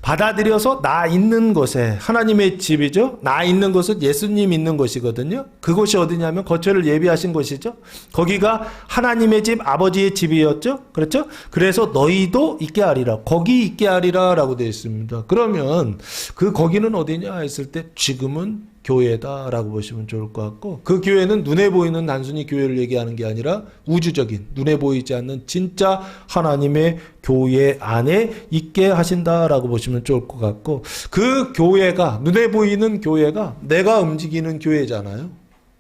받아들여서 나 있는 곳에, 하나님의 집이죠. 나 있는 곳은 예수님 있는 곳이거든요. 그곳이 어디냐면 거처를 예비하신 곳이죠. 거기가 하나님의 집, 아버지의 집이었죠. 그렇죠? 그래서 너희도 있게 하리라. 거기 있게 하리라라고 되어 있습니다. 그러면 그 거기는 어디냐 했을 때 지금은 교회다라고 보시면 좋을 것 같고, 그 교회는 눈에 보이는 단순히 교회를 얘기하는 게 아니라 우주적인, 눈에 보이지 않는 진짜 하나님의 교회 안에 있게 하신다라고 보시면 좋을 것 같고, 그 교회가, 눈에 보이는 교회가 내가 움직이는 교회잖아요.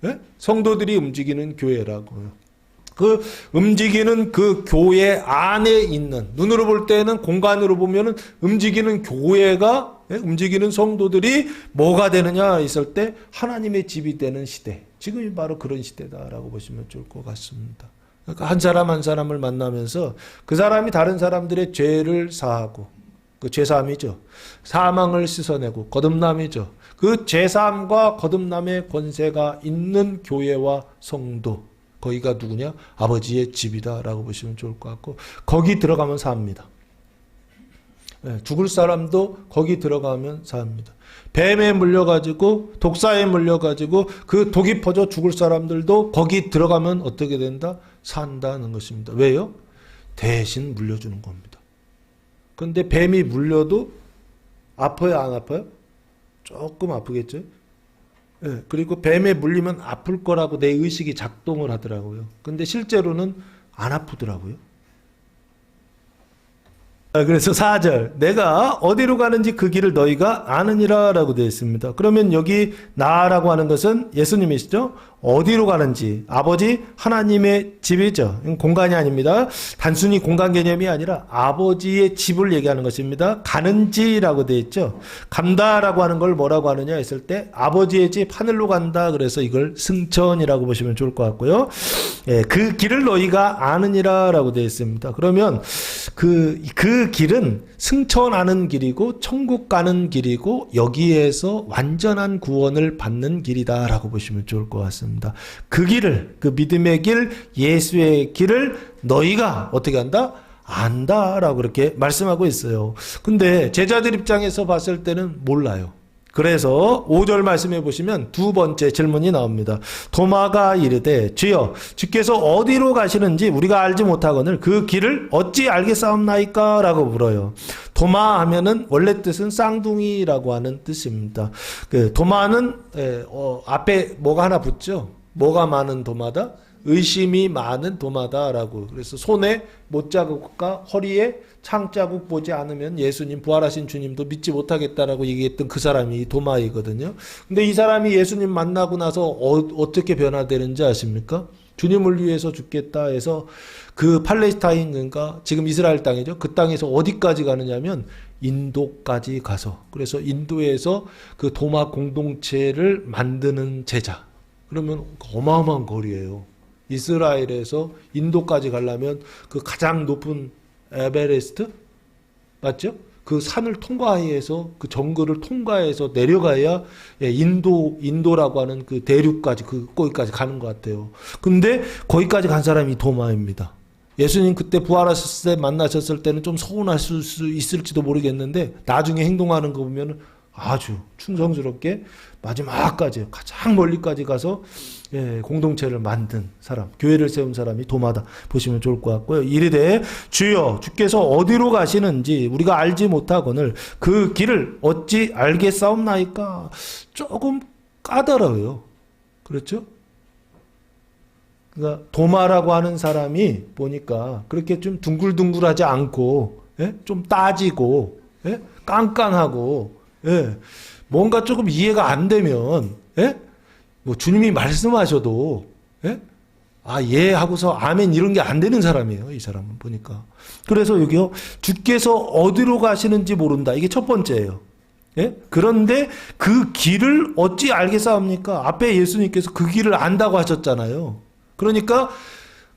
네? 성도들이 움직이는 교회라고요. 그 움직이는 그 교회 안에 있는, 눈으로 볼 때는, 공간으로 보면은 움직이는 교회가, 움직이는 성도들이 뭐가 되느냐 있을 때 하나님의 집이 되는 시대. 지금이 바로 그런 시대다라고 보시면 좋을 것 같습니다. 그러니까 한 사람 한 사람을 만나면서 그 사람이 다른 사람들의 죄를 사하고, 그 죄사함이죠. 사망을 씻어내고 거듭남이죠. 그 죄사함과 거듭남의 권세가 있는 교회와 성도, 거기가 누구냐? 아버지의 집이다라고 보시면 좋을 것 같고, 거기 들어가면 삽니다. 네, 죽을 사람도 거기 들어가면 삽니다. 뱀에 물려가지고, 독사에 물려가지고 그 독이 퍼져 죽을 사람들도 거기 들어가면 어떻게 된다? 산다는 것입니다. 왜요? 대신 물려주는 겁니다. 그런데 뱀이 물려도 아파요 안 아파요? 조금 아프겠죠? 네, 그리고 뱀에 물리면 아플 거라고 내 의식이 작동을 하더라고요. 근데 실제로는 안 아프더라고요. 그래서 4절, 내가 어디로 가는지 그 길을 너희가 아느니라 라고 되어 있습니다. 그러면 여기 나라고 하는 것은 예수님이시죠? 어디로 가는지, 아버지 하나님의 집이죠. 공간이 아닙니다. 단순히 공간 개념이 아니라 아버지의 집을 얘기하는 것입니다. 가는지라고 되어 있죠. 간다라고 하는 걸 뭐라고 하느냐 했을 때 아버지의 집 하늘로 간다. 그래서 이걸 승천이라고 보시면 좋을 것 같고요. 예, 그 길을 너희가 아느니라 라고 되어 있습니다. 그러면 그 길은 승천하는 길이고 천국 가는 길이고 여기에서 완전한 구원을 받는 길이다라고 보시면 좋을 것 같습니다. 그 길을, 그 믿음의 길, 예수의 길을 너희가 어떻게 한다? 안다라고 그렇게 말씀하고 있어요. 근데 제자들 입장에서 봤을 때는 몰라요. 그래서 5절 말씀해 보시면 두 번째 질문이 나옵니다. 도마가 이르되 주여 주께서 어디로 가시는지 우리가 알지 못하거늘 그 길을 어찌 알겠사옵나이까? 라고 물어요. 도마 하면은 원래 뜻은 쌍둥이라고 하는 뜻입니다. 그 도마는 앞에 뭐가 하나 붙죠. 뭐가 많은 도마다? 의심이 많은 도마다라고. 그래서 손에 못자국과 허리에 창자국 보지 않으면 예수님, 부활하신 주님도 믿지 못하겠다라고 얘기했던 그 사람이 도마이거든요. 근데 이 사람이 예수님 만나고 나서 어떻게 변화되는지 아십니까? 주님을 위해서 죽겠다 해서 그 팔레스타인인가 지금 이스라엘 땅이죠. 그 땅에서 어디까지 가느냐면 인도까지 가서, 그래서 인도에서 그 도마 공동체를 만드는 제자. 그러면 어마어마한 거리예요. 이스라엘에서 인도까지 가려면 그 가장 높은 에베레스트 맞죠? 그 산을 통과해서 그 정글을 통과해서 내려가야 인도라고 하는 그 대륙까지 거기까지 가는 것 같아요. 근데 거기까지 간 사람이 도마입니다. 예수님 그때 부활하셨을 때 만나셨을 때는 좀 서운할 수 있을지도 모르겠는데 나중에 행동하는 거 보면 아주 충성스럽게 마지막까지 가장 멀리까지 가서 공동체를 만든 사람, 교회를 세운 사람이 도마다 보시면 좋을 것 같고요. 이르되 주여 주께서 어디로 가시는지 우리가 알지 못하거늘 그 길을 어찌 알겠사옵나이까. 조금 까다로워요. 그렇죠? 그러니까 도마라고 하는 사람이 보니까 그렇게 좀 둥글둥글하지 않고 좀 따지고 깐깐하고 뭔가 조금 이해가 안 되면 뭐 주님이 말씀하셔도 예 하고서 아멘 이런 게 안 되는 사람이에요. 이 사람은 보니까. 그래서 여기요. 주께서 어디로 가시는지 모른다. 이게 첫 번째예요. 그런데 그 길을 어찌 알겠사옵니까? 앞에 예수님께서 그 길을 안다고 하셨잖아요. 그러니까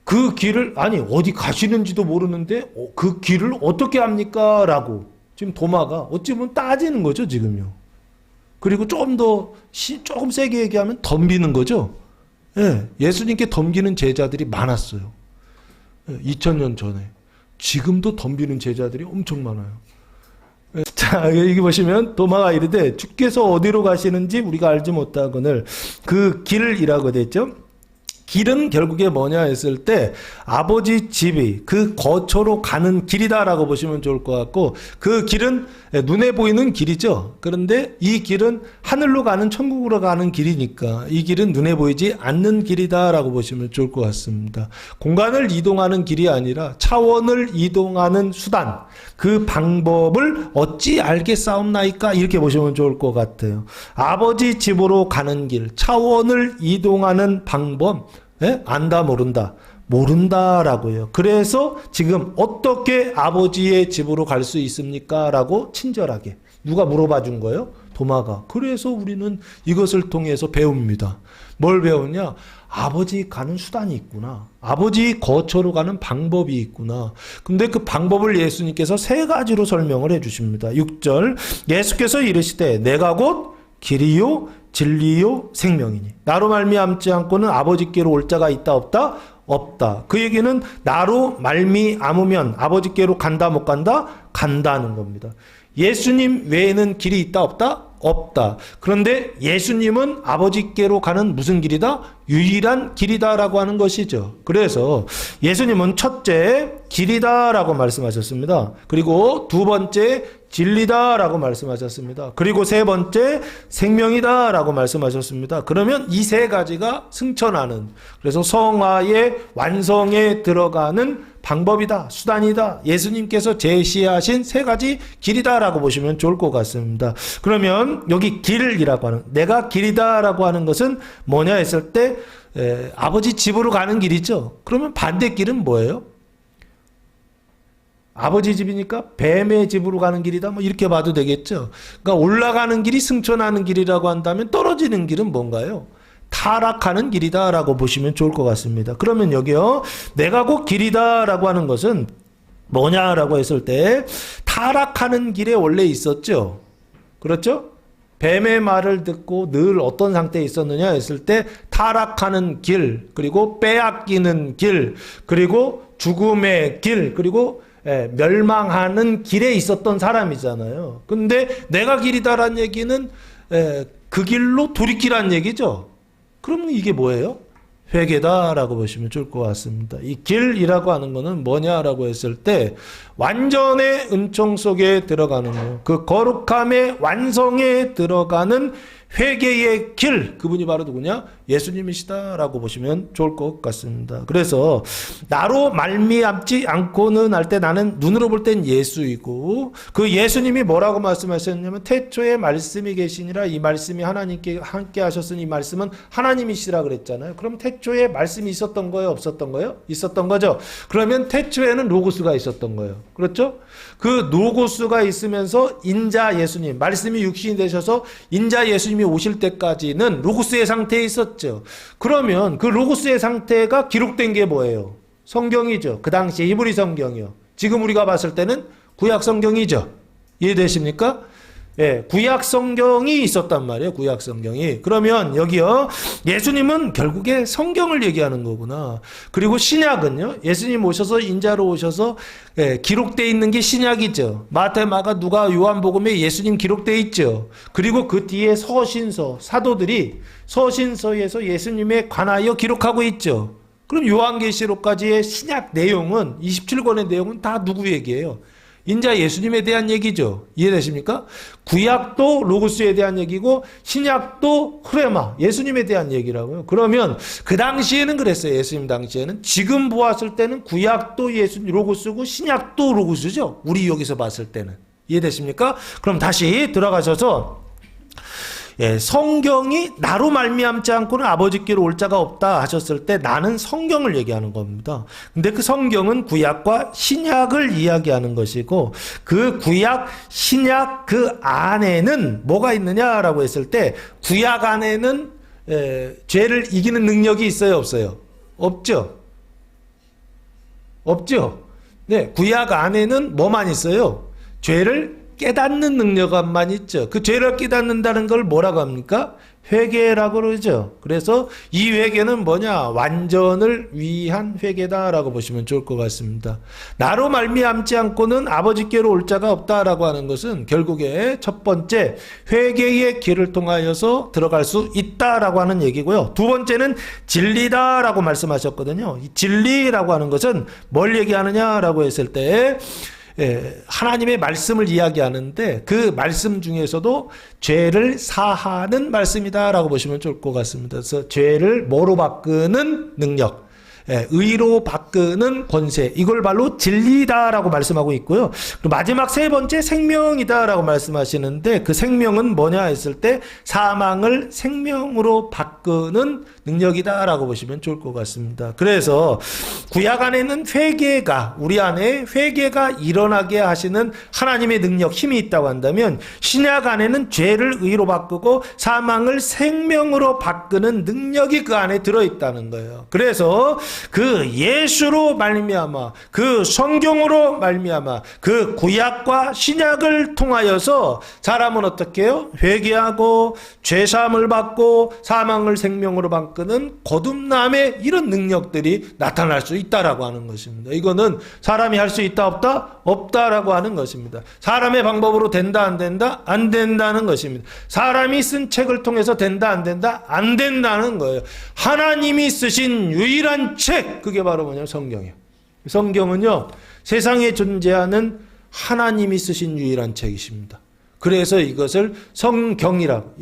그 길을 어디 가시는지도 모르는데 그 길을 어떻게 합니까? 라고 지금 도마가 어찌 보면 따지는 거죠, 지금요. 그리고 조금 세게 얘기하면 덤비는 거죠. 예수님께 덤기는 제자들이 많았어요. 2000년 전에. 지금도 덤비는 제자들이 엄청 많아요. 자, 여기 보시면 도마가 이르되 주께서 어디로 가시는지 우리가 알지 못하거늘 그 길이라고 됐죠. 길은 결국에 뭐냐 했을 때 아버지 집이 그 거처로 가는 길이다라고 보시면 좋을 것 같고, 그 길은 눈에 보이는 길이죠. 그런데 이 길은 하늘로 가는 천국으로 가는 길이니까 이 길은 눈에 보이지 않는 길이다라고 보시면 좋을 것 같습니다. 공간을 이동하는 길이 아니라 차원을 이동하는 수단, 그 방법을 어찌 알겠사옵나이까 이렇게 보시면 좋을 것 같아요. 아버지 집으로 가는 길, 차원을 이동하는 방법, 안다 모른다. 모른다라고요. 그래서 지금 어떻게 아버지의 집으로 갈 수 있습니까? 라고 친절하게 누가 물어봐 준 거예요? 도마가. 그래서 우리는 이것을 통해서 배웁니다. 뭘 배우냐? 아버지 가는 수단이 있구나. 아버지 거처로 가는 방법이 있구나. 근데 그 방법을 예수님께서 세 가지로 설명을 해 주십니다. 6절 예수께서 이르시되 내가 곧 길이요 진리요 생명이니 나로 말미암지 않고는 아버지께로 올 자가 있다 없다? 없다. 그 얘기는 나로 말미암으면 아버지께로 간다 못 간다? 간다는 겁니다. 예수님 외에는 길이 있다 없다? 없다. 그런데 예수님은 아버지께로 가는 무슨 길이다? 유일한 길이다라고 하는 것이죠. 그래서 예수님은 첫째 길이다라고 말씀하셨습니다. 그리고 두 번째 진리다라고 말씀하셨습니다. 그리고 세 번째 생명이다라고 말씀하셨습니다. 그러면 이 세 가지가 승천하는, 그래서 성화의 완성에 들어가는 방법이다, 수단이다. 예수님께서 제시하신 세 가지 길이다라고 보시면 좋을 것 같습니다. 그러면 여기 길이라고 하는, 내가 길이다라고 하는 것은 뭐냐 했을 때 아버지 집으로 가는 길이죠. 그러면 반대길은 뭐예요? 아버지 집이니까 뱀의 집으로 가는 길이다. 뭐 이렇게 봐도 되겠죠. 그러니까 올라가는 길이 승천하는 길이라고 한다면 떨어지는 길은 뭔가요? 타락하는 길이다라고 보시면 좋을 것 같습니다. 그러면 여기요. 내가 곧 길이다라고 하는 것은 뭐냐라고 했을 때 타락하는 길에 원래 있었죠. 그렇죠? 뱀의 말을 듣고 늘 어떤 상태에 있었느냐 했을 때 타락하는 길, 그리고 빼앗기는 길, 그리고 죽음의 길, 그리고 멸망하는 길에 있었던 사람이잖아요. 근데 내가 길이다라는 얘기는 그 길로 돌이키라는 얘기죠. 그러면 이게 뭐예요? 회개다라고 보시면 좋을 것 같습니다. 이 길이라고 하는 거는 뭐냐라고 했을 때 완전의 은총 속에 들어가는 거예요. 그 거룩함의 완성에 들어가는 회개의 길, 그분이 바로 누구냐? 예수님이시다라고 보시면 좋을 것 같습니다. 그래서 나로 말미암지 않고는 할 때 나는 눈으로 볼 땐 예수이고, 그 예수님이 뭐라고 말씀하셨냐면 태초에 말씀이 계시니라, 이 말씀이 하나님께 함께 하셨으니 이 말씀은 하나님이시라 그랬잖아요. 그럼 태초에 말씀이 있었던 거예요? 없었던 거예요? 있었던 거죠. 그러면 태초에는 로고스가 있었던 거예요. 그렇죠? 그 로고스가 있으면서 인자 예수님, 말씀이 육신이 되셔서 인자 예수님이 오실 때까지는 로고스의 상태에 있었죠. 그러면 그 로고스의 상태가 기록된 게 뭐예요? 성경이죠. 그 당시에 히브리 성경이요. 지금 우리가 봤을 때는 구약 성경이죠. 이해되십니까? 예, 구약 성경이 있었단 말이에요. 구약 성경이. 그러면 여기요. 예수님은 결국에 성경을 얘기하는 거구나. 그리고 신약은요. 예수님 오셔서 인자로 오셔서 예, 기록되어 있는 게 신약이죠. 마태, 마가, 누가, 요한복음에 예수님 기록되어 있죠. 그리고 그 뒤에 서신서, 사도들이 서신서에서 예수님에 관하여 기록하고 있죠. 그럼 요한계시록까지의 신약 내용은 27권의 내용은 다 누구 얘기예요? 인자 예수님에 대한 얘기죠. 이해되십니까? 구약도 로고스에 대한 얘기고 신약도 흐레마 예수님에 대한 얘기라고요. 그러면 그 당시에는 그랬어요. 예수님 당시에는. 지금 보았을 때는 구약도 로고스고 신약도 로고스죠. 우리 여기서 봤을 때는. 이해되십니까? 그럼 다시 들어가셔서 예, 성경이 나로 말미암지 않고는 아버지께로 올 자가 없다 하셨을 때 나는 성경을 얘기하는 겁니다. 근데 그 성경은 구약과 신약을 이야기하는 것이고 그 구약, 신약 그 안에는 뭐가 있느냐라고 했을 때 구약 안에는 죄를 이기는 능력이 있어요, 없어요? 없죠. 없죠. 네, 구약 안에는 뭐만 있어요? 죄를 깨닫는 능력만 있죠. 그 죄를 깨닫는다는 걸 뭐라고 합니까? 회개라고 그러죠. 그래서 이 회개는 뭐냐? 완전을 위한 회개다라고 보시면 좋을 것 같습니다. 나로 말미암지 않고는 아버지께로 올 자가 없다라고 하는 것은 결국에 첫 번째 회개의 길을 통하여서 들어갈 수 있다라고 하는 얘기고요. 두 번째는 진리다라고 말씀하셨거든요. 이 진리라고 하는 것은 뭘 얘기하느냐라고 했을 때 예, 하나님의 말씀을 이야기하는데 그 말씀 중에서도 죄를 사하는 말씀이다라고 보시면 좋을 것 같습니다. 그래서 죄를 뭐로 바꾸는 능력, 예, 의로 바꾸는 권세, 이걸 바로 진리다라고 말씀하고 있고요. 그리고 마지막 세 번째 생명이다라고 말씀하시는데 그 생명은 뭐냐 했을 때 사망을 생명으로 바꾸는 능력이다라고 보시면 좋을 것 같습니다. 그래서 구약 안에는 회개가 우리 안에 회개가 일어나게 하시는 하나님의 능력, 힘이 있다고 한다면 신약 안에는 죄를 의로 바꾸고 사망을 생명으로 바꾸는 능력이 그 안에 들어있다는 거예요. 그래서 그 예수로 말미암아 그 성경으로 말미암아 그 구약과 신약을 통하여서 사람은 어떻게 해요? 회개하고 죄사함을 받고 사망을 생명으로 바꾸는 거듭남의 이런 능력들이 나타날 수 있다라고 하는 것입니다. 이거는 사람이 할 수 있다 없다? 없다라고 하는 것입니다. 사람의 방법으로 된다 안 된다? 안 된다는 것입니다. 사람이 쓴 책을 통해서 된다 안 된다? 안 된다는 거예요. 하나님이 쓰신 유일한 책, 그게 바로 뭐냐면 성경이에요. 성경은요, 세상에 존재하는 하나님이 쓰신 유일한 책이십니다. 그래서 이것을 성경이라고,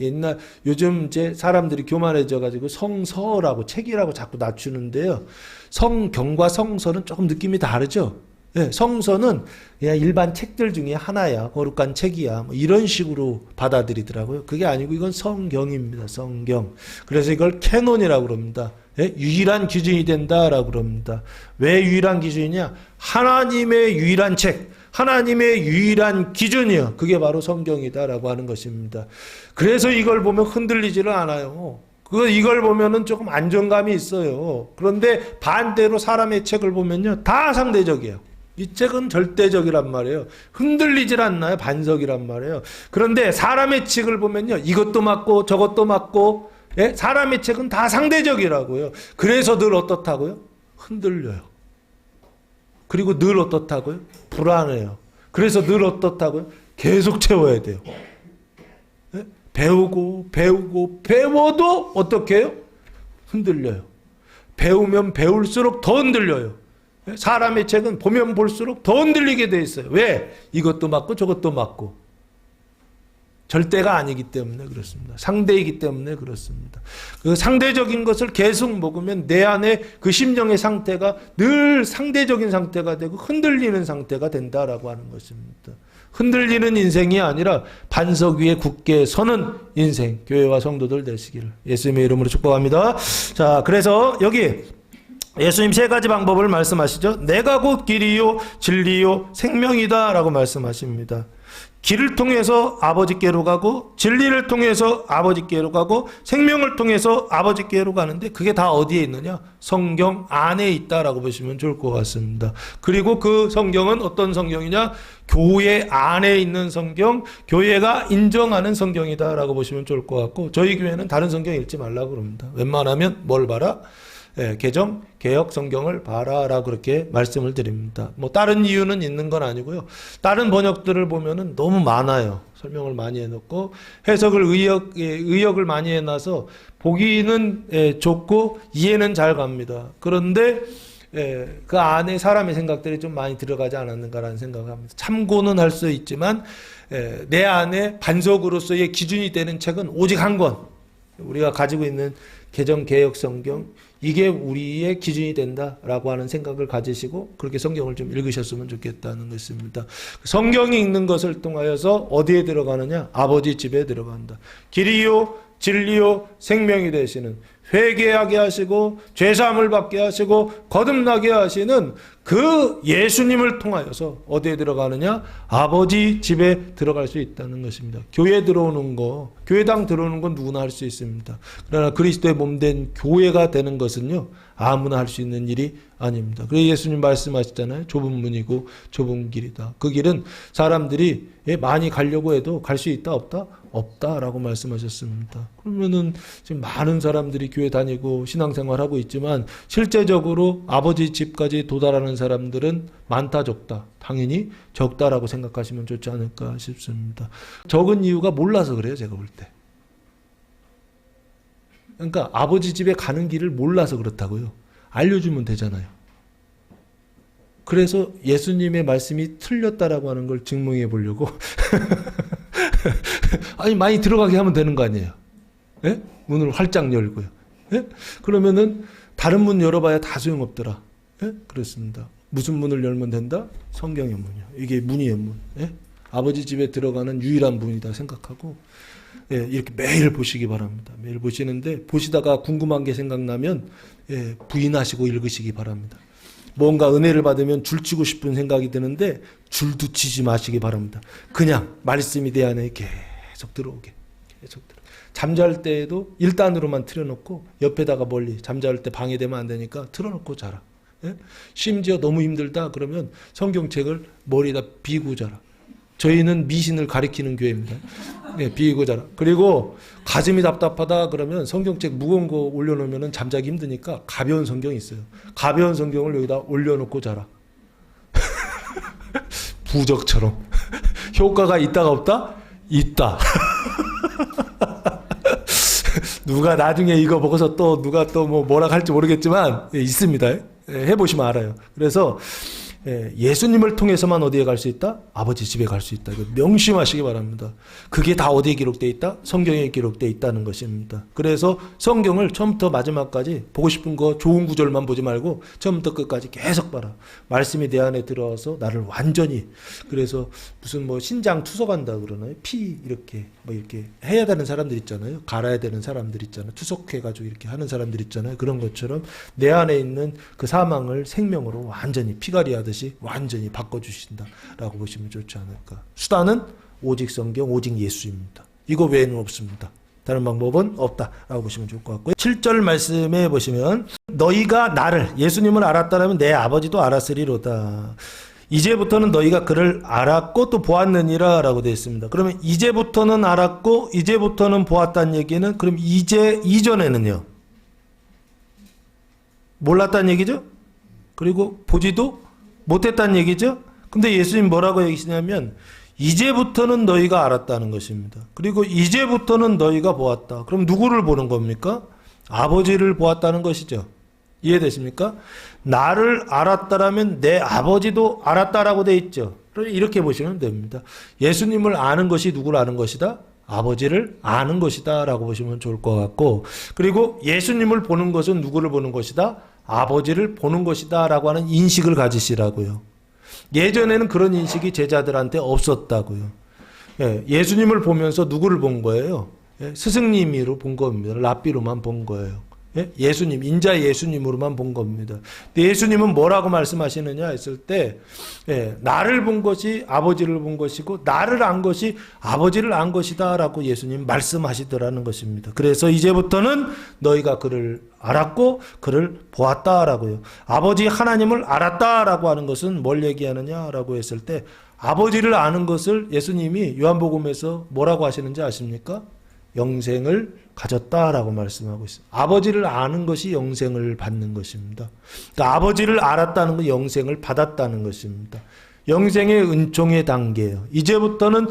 요즘 이제 사람들이 교만해져가지고 성서라고, 책이라고 자꾸 낮추는데요. 성경과 성서는 조금 느낌이 다르죠? 네, 성서는 그냥 일반 책들 중에 하나야, 거룩한 책이야, 뭐 이런 식으로 받아들이더라고요. 그게 아니고 이건 성경입니다. 성경. 그래서 이걸 캐논이라고 그럽니다. 네? 유일한 기준이 된다라고 그럽니다. 왜 유일한 기준이냐? 하나님의 유일한 책, 하나님의 유일한 기준이요. 그게 바로 성경이다라고 하는 것입니다. 그래서 이걸 보면 흔들리지를 않아요. 이걸 보면은 조금 안정감이 있어요. 그런데 반대로 사람의 책을 보면요, 다 상대적이에요. 이 책은 절대적이란 말이에요. 흔들리질 않나요? 반석이란 말이에요. 그런데 사람의 책을 보면요, 이것도 맞고 저것도 맞고, 예? 사람의 책은 다 상대적이라고요. 그래서 늘 어떻다고요? 흔들려요. 그리고 늘 어떻다고요? 불안해요. 그래서 늘 어떻다고요? 계속 채워야 돼요. 예? 배우고 배워도 어떻게 해요? 흔들려요. 배우면 배울수록 더 흔들려요. 사람의 책은 보면 볼수록 더 흔들리게 돼 있어요. 왜? 이것도 맞고 저것도 맞고. 절대가 아니기 때문에 그렇습니다. 상대이기 때문에 그렇습니다. 그 상대적인 것을 계속 먹으면 내 안에 그 심령의 상태가 늘 상대적인 상태가 되고 흔들리는 상태가 된다라고 하는 것입니다. 흔들리는 인생이 아니라 반석 위에 굳게 서는 인생, 교회와 성도들 되시기를 예수님의 이름으로 축복합니다. 자, 그래서 여기 예수님 세 가지 방법을 말씀하시죠. 내가 곧 길이요 진리요 생명이다 라고 말씀하십니다. 길을 통해서 아버지께로 가고 진리를 통해서 아버지께로 가고 생명을 통해서 아버지께로 가는데 그게 다 어디에 있느냐? 성경 안에 있다라고 보시면 좋을 것 같습니다. 그리고 그 성경은 어떤 성경이냐? 교회 안에 있는 성경, 교회가 인정하는 성경이다라고 보시면 좋을 것 같고, 저희 교회는 다른 성경 읽지 말라고 그럽니다. 웬만하면 뭘 봐라? 개정, 개역 성경을 봐라라고 그렇게 말씀을 드립니다. 뭐 다른 이유는 있는 건 아니고요. 다른 번역들을 보면은 너무 많아요. 설명을 많이 해놓고 해석을 의역을 많이 해놔서 보기는 좋고 이해는 잘 갑니다. 그런데 그 안에 사람의 생각들이 좀 많이 들어가지 않았는가라는 생각을 합니다. 참고는 할 수 있지만 내 안에 반석으로서의 기준이 되는 책은 오직 한 권. 우리가 가지고 있는 개정 개역 성경, 이게 우리의 기준이 된다라고 하는 생각을 가지시고 그렇게 성경을 좀 읽으셨으면 좋겠다는 것입니다. 성경이 읽는 것을 통하여서 어디에 들어가느냐? 아버지 집에 들어간다. 길이요 진리요 생명이 되시는, 회개하게 하시고 죄사함을 받게 하시고 거듭나게 하시는 그 예수님을 통하여서 어디에 들어가느냐? 아버지 집에 들어갈 수 있다는 것입니다. 교회 들어오는 거, 교회당 들어오는 건 누구나 할 수 있습니다. 그러나 그리스도의 몸된 교회가 되는 것은요, 아무나 할 수 있는 일이 아닙니다. 그래서 예수님 말씀하셨잖아요. 좁은 문이고 좁은 길이다. 그 길은 사람들이 많이 가려고 해도 갈 수 있다 없다? 없다라고 말씀하셨습니다. 그러면은 지금 많은 사람들이 교회 다니고 신앙생활하고 있지만 실제적으로 아버지 집까지 도달하는 사람들은 많다 적다? 당연히 적다라고 생각하시면 좋지 않을까 싶습니다. 적은 이유가 몰라서 그래요, 제가 볼 때. 그러니까 아버지 집에 가는 길을 몰라서 그렇다고요. 알려주면 되잖아요. 그래서 예수님의 말씀이 틀렸다라고 하는 걸 증명해 보려고 아니 많이 들어가게 하면 되는 거 아니에요. 예? 문을 활짝 열고요. 예? 그러면은 다른 문 열어봐야 다 소용없더라. 예? 그렇습니다. 무슨 문을 열면 된다? 성경의 문이요. 이게 문이에요, 문. 예? 아버지 집에 들어가는 유일한 문이다 생각하고 이렇게 매일 보시기 바랍니다. 매일 보시는데 보시다가 궁금한 게 생각나면 부인하시고 읽으시기 바랍니다. 뭔가 은혜를 받으면 줄치고 싶은 생각이 드는데 줄도 치지 마시기 바랍니다. 그냥 말씀이 내 안에 계속 들어오게. 잠잘 때에도 1단으로만 틀어놓고 옆에다가 멀리, 잠잘 때 방해되면 안 되니까 틀어놓고 자라. 심지어 너무 힘들다 그러면 성경책을 머리에다 비고 자라. 저희는 미신을 가리키는 교회입니다. 비고 자라. 그리고 가슴이 답답하다 그러면 성경책 무거운 거 올려놓으면 잠자기 힘드니까 가벼운 성경이 있어요. 가벼운 성경을 여기다 올려놓고 자라. 부적처럼. 효과가 있다가 없다? 있다. 누가 나중에 이거 보고서 또 누가 또 뭐라 할지 모르겠지만 있습니다. 해보시면 알아요. 그래서 예수님을 통해서만 어디에 갈 수 있다? 아버지 집에 갈 수 있다. 이거 명심하시기 바랍니다. 그게 다 어디에 기록되어 있다? 성경에 기록되어 있다는 것입니다. 그래서 성경을 처음부터 마지막까지 보고 싶은 거 좋은 구절만 보지 말고 처음부터 끝까지 계속 봐라. 말씀이 내 안에 들어와서 나를 완전히, 그래서 무슨 신장 투석한다 그러나요? 피 이렇게 이렇게 해야 되는 사람들 있잖아요. 갈아야 되는 사람들 있잖아요. 투석해가지고 이렇게 하는 사람들 있잖아요. 그런 것처럼 내 안에 있는 그 사망을 생명으로 완전히 피갈이 하듯이 완전히 바꿔주신다라고 보시면 좋지 않을까. 수단은 오직 성경, 오직 예수입니다. 이거 외에는 없습니다. 다른 방법은 없다라고 보시면 좋을 것 같고요. 7절 말씀에 보시면 너희가 나를, 예수님을 알았다라면 내 아버지도 알았으리로다. 이제부터는 너희가 그를 알았고 또 보았느니라 라고 되어 있습니다. 그러면 이제부터는 알았고 이제부터는 보았다는 얘기는, 그럼 이전에는요? 몰랐다는 얘기죠? 그리고 보지도 못했다는 얘기죠? 근데 예수님 뭐라고 얘기하시냐면 이제부터는 너희가 알았다는 것입니다. 그리고 이제부터는 너희가 보았다. 그럼 누구를 보는 겁니까? 아버지를 보았다는 것이죠. 이해되십니까? 나를 알았다라면 내 아버지도 알았다라고 돼 있죠. 이렇게 보시면 됩니다. 예수님을 아는 것이 누구를 아는 것이다? 아버지를 아는 것이다 라고 보시면 좋을 것 같고, 그리고 예수님을 보는 것은 누구를 보는 것이다? 아버지를 보는 것이다 라고 하는 인식을 가지시라고요. 예전에는 그런 인식이 제자들한테 없었다고요. 예수님을 보면서 누구를 본 거예요? 스승님으로 본 겁니다. 랍비로만 본 거예요. 예? 예수님, 인자 예수님으로만 본 겁니다. 근데 예수님은 뭐라고 말씀하시느냐 했을 때, 예, 나를 본 것이 아버지를 본 것이고, 나를 안 것이 아버지를 안 것이다 라고 예수님 말씀하시더라는 것입니다. 그래서 이제부터는 너희가 그를 알았고, 그를 보았다라고요. 아버지 하나님을 알았다라고 하는 것은 뭘 얘기하느냐라고 했을 때, 아버지를 아는 것을 예수님이 요한복음에서 뭐라고 하시는지 아십니까? 영생을 가졌다라고 말씀하고 있어요. 아버지를 아는 것이 영생을 받는 것입니다. 그러니까 아버지를 알았다는 건 영생을 받았다는 것입니다. 영생의 은총의 단계예요. 이제부터는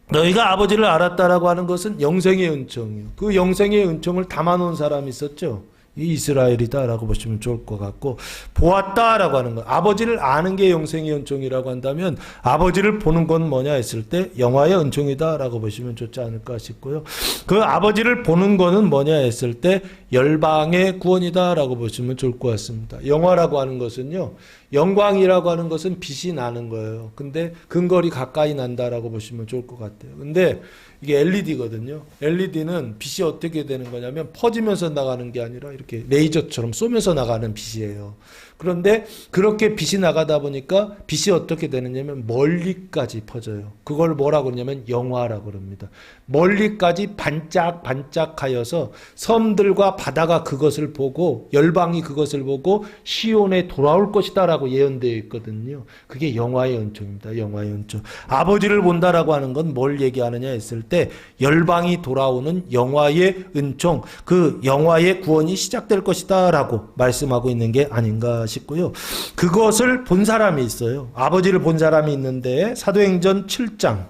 너희가 아버지를 알았다라고 하는 것은 영생의 은총이에요. 그 영생의 은총을 담아놓은 사람이 있었죠. 이 이스라엘이다라고 보시면 좋을 것 같고, 보았다라고 하는 것, 아버지를 아는 게 영생의 은총이라고 한다면 아버지를 보는 건 뭐냐 했을 때 영화의 은총이다라고 보시면 좋지 않을까 싶고요. 그 아버지를 보는 거는 뭐냐 했을 때 열방의 구원이다라고 보시면 좋을 것 같습니다. 영화라고 하는 것은요, 영광이라고 하는 것은 빛이 나는 거예요. 근데 근거리 가까이 난다라고 보시면 좋을 것 같아요. 근데 이게 LED거든요. LED는 빛이 어떻게 되는 거냐면 퍼지면서 나가는 게 아니라 이렇게 레이저처럼 쏘면서 나가는 빛이에요. 그런데 그렇게 빛이 나가다 보니까 빛이 어떻게 되느냐면 멀리까지 퍼져요. 그걸 뭐라고 그러냐면 영화라고 그럽니다. 멀리까지 반짝반짝하여서 섬들과 바다가 그것을 보고 열방이 그것을 보고 시온에 돌아올 것이다 라고 예언되어 있거든요. 그게 영화의 은총입니다. 영화의 은총. 아버지를 본다라고 하는 건 뭘 얘기하느냐 했을 때 열방이 돌아오는 영화의 은총, 그 영화의 구원이 시작될 것이다 라고 말씀하고 있는 게 아닌가 싶고요. 그것을 본 사람이 있어요. 아버지를 본 사람이 있는데 사도행전 7장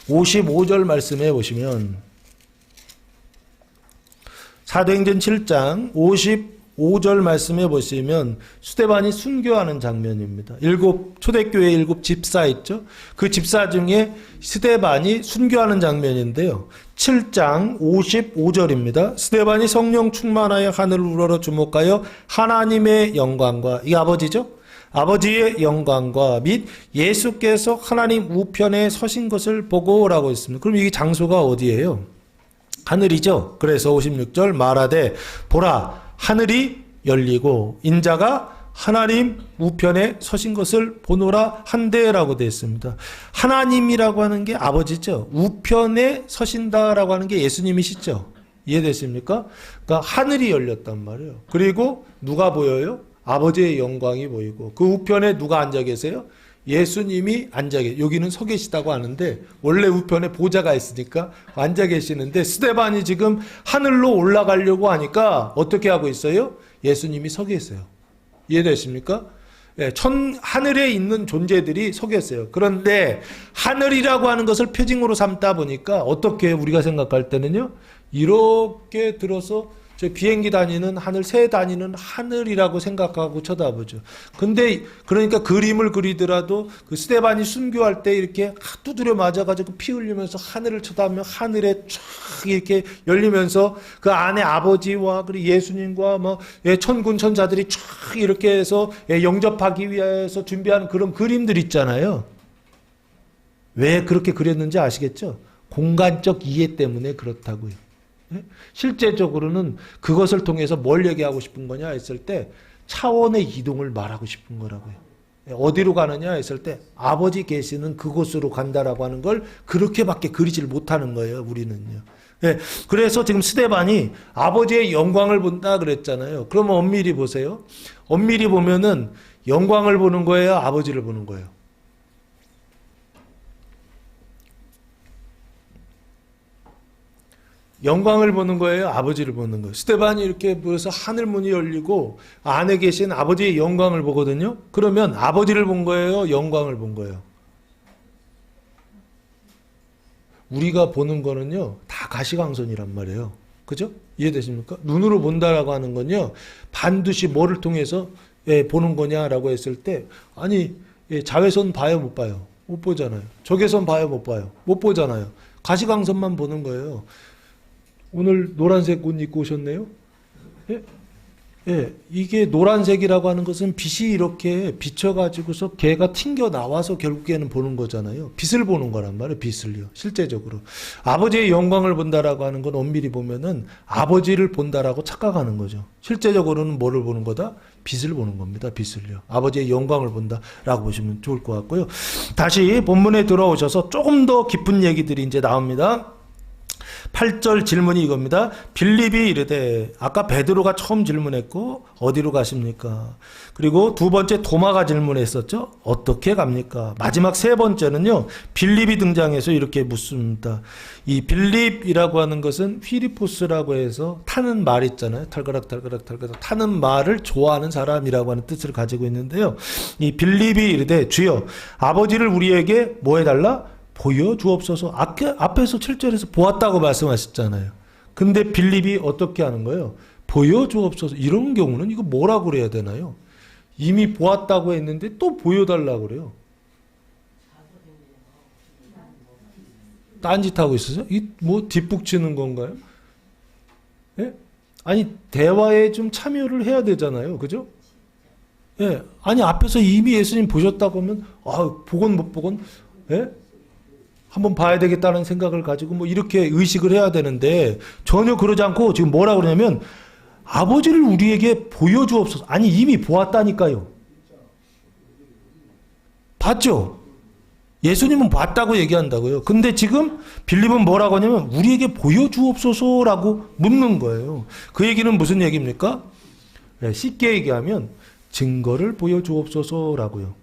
55절 말씀해 보시면, 사도행전 7장 55절 말씀해 보시면 스데반이 순교하는 장면입니다. 초대교회 7 집사 있죠? 그 집사 중에 스데반이 순교하는 장면인데요. 7장 55절입니다. 스데반이 성령 충만하여 하늘을 우러러 주목하여 하나님의 영광과, 이 아버지죠? 아버지의 영광과 및 예수께서 하나님 우편에 서신 것을 보고라고 했습니다. 그럼 이 장소가 어디예요? 하늘이죠. 그래서 56절 말하되 보라 하늘이 열리고 인자가 하나님 우편에 서신 것을 보노라 한데라고 되어 있습니다. 하나님이라고 하는 게 아버지죠. 우편에 서신다라고 하는 게 예수님이시죠. 이해되십니까? 그러니까 하늘이 열렸단 말이에요. 그리고 누가 보여요? 아버지의 영광이 보이고, 그 우편에 누가 앉아 계세요? 예수님이 앉아 계세요. 여기는 서 계시다고 하는데 원래 우편에 보좌가 있으니까 앉아 계시는데, 스데반이 지금 하늘로 올라가려고 하니까 어떻게 하고 있어요? 예수님이 서 계세요. 이해되십니까? 예, 하늘에 있는 존재들이 서 계세요. 그런데 하늘이라고 하는 것을 표징으로 삼다 보니까 어떻게 우리가 생각할 때는요, 이렇게 들어서 저 비행기 다니는 하늘, 새 다니는 하늘이라고 생각하고 쳐다보죠. 근데 그러니까 그림을 그리더라도 그 스데반이 순교할 때 이렇게 두드려 맞아가지고 피 흘리면서 하늘을 쳐다보면 하늘에 쫙 이렇게 열리면서 그 안에 아버지와 그리고 예수님과 뭐 천군 천사들이 쫙 이렇게 해서 영접하기 위해서 준비하는 그런 그림들 있잖아요. 왜 그렇게 그렸는지 아시겠죠? 공간적 이해 때문에 그렇다고요. 실제적으로는 그것을 통해서 뭘 얘기하고 싶은 거냐 했을 때 차원의 이동을 말하고 싶은 거라고요. 어디로 가느냐 했을 때 아버지 계시는 그곳으로 간다라고 하는 걸 그렇게밖에 그리질 못하는 거예요, 우리는요. 그래서 지금 스데반이 아버지의 영광을 본다 그랬잖아요. 그러면 엄밀히 보세요. 엄밀히 보면은 영광을 보는 거예요, 아버지를 보는 거예요? 영광을 보는 거예요, 아버지를 보는 거예요? 스데반이 이렇게 보여서 하늘 문이 열리고 안에 계신 아버지의 영광을 보거든요. 그러면 아버지를 본 거예요, 영광을 본 거예요? 우리가 보는 거는요, 다 가시광선이란 말이에요. 그죠? 이해되십니까? 눈으로 본다라고 하는 건요, 반드시 뭐를 통해서 보는 거냐라고 했을 때, 아니, 자외선 봐요, 못 봐요? 못 보잖아요. 적외선 봐요, 못 봐요? 못 보잖아요. 가시광선만 보는 거예요. 오늘 노란색 옷 입고 오셨네요? 예? 예, 이게 노란색이라고 하는 것은 빛이 이렇게 비쳐가지고서 개가 튕겨 나와서 결국에는 보는 거잖아요. 빛을 보는 거란 말이에요. 빛을요. 실제적으로. 아버지의 영광을 본다라고 하는 건 엄밀히 보면은 아버지를 본다라고 착각하는 거죠. 실제적으로는 뭐를 보는 거다? 빛을 보는 겁니다. 빛을요. 아버지의 영광을 본다라고 보시면 좋을 것 같고요. 다시 본문에 들어오셔서 조금 더 깊은 얘기들이 이제 나옵니다. 8절 질문이 이겁니다. 빌립이 이르되, 아까 베드로가 처음 질문했고 어디로 가십니까? 그리고 두 번째 도마가 질문했었죠. 어떻게 갑니까? 마지막 세 번째는요, 빌립이 등장해서 이렇게 묻습니다. 이 빌립이라고 하는 것은 휘리포스라고 해서 타는 말 있잖아요. 털그락 타는 말을 좋아하는 사람이라고 하는 뜻을 가지고 있는데요. 이 빌립이 이르되, 주여 아버지를 우리에게 뭐 해달라? 보여주옵소서. 앞에서 7절에서 보았다고 말씀하셨잖아요. 근데 빌립이 어떻게 하는 거예요? 보여주옵소서. 이런 경우는 이거 뭐라고 그래야 되나요? 이미 보았다고 했는데 또 보여달라고 그래요. 딴짓하고 있어요? 이 뭐 뒷북치는 건가요? 예? 아니 대화에 좀 참여를 해야 되잖아요. 그죠? 예. 아니 앞에서 이미 예수님 보셨다고 하면 보건 못 보건 예? 한번 봐야 되겠다는 생각을 가지고 뭐 이렇게 의식을 해야 되는데 전혀 그러지 않고 지금 뭐라 그러냐면 아버지를 우리에게 보여주옵소서. 아니 이미 보았다니까요. 봤죠? 예수님은 봤다고 얘기한다고요. 근데 지금 빌립은 뭐라고 하냐면 우리에게 보여주옵소서라고 묻는 거예요. 그 얘기는 무슨 얘기입니까? 네, 쉽게 얘기하면 증거를 보여주옵소서라고요.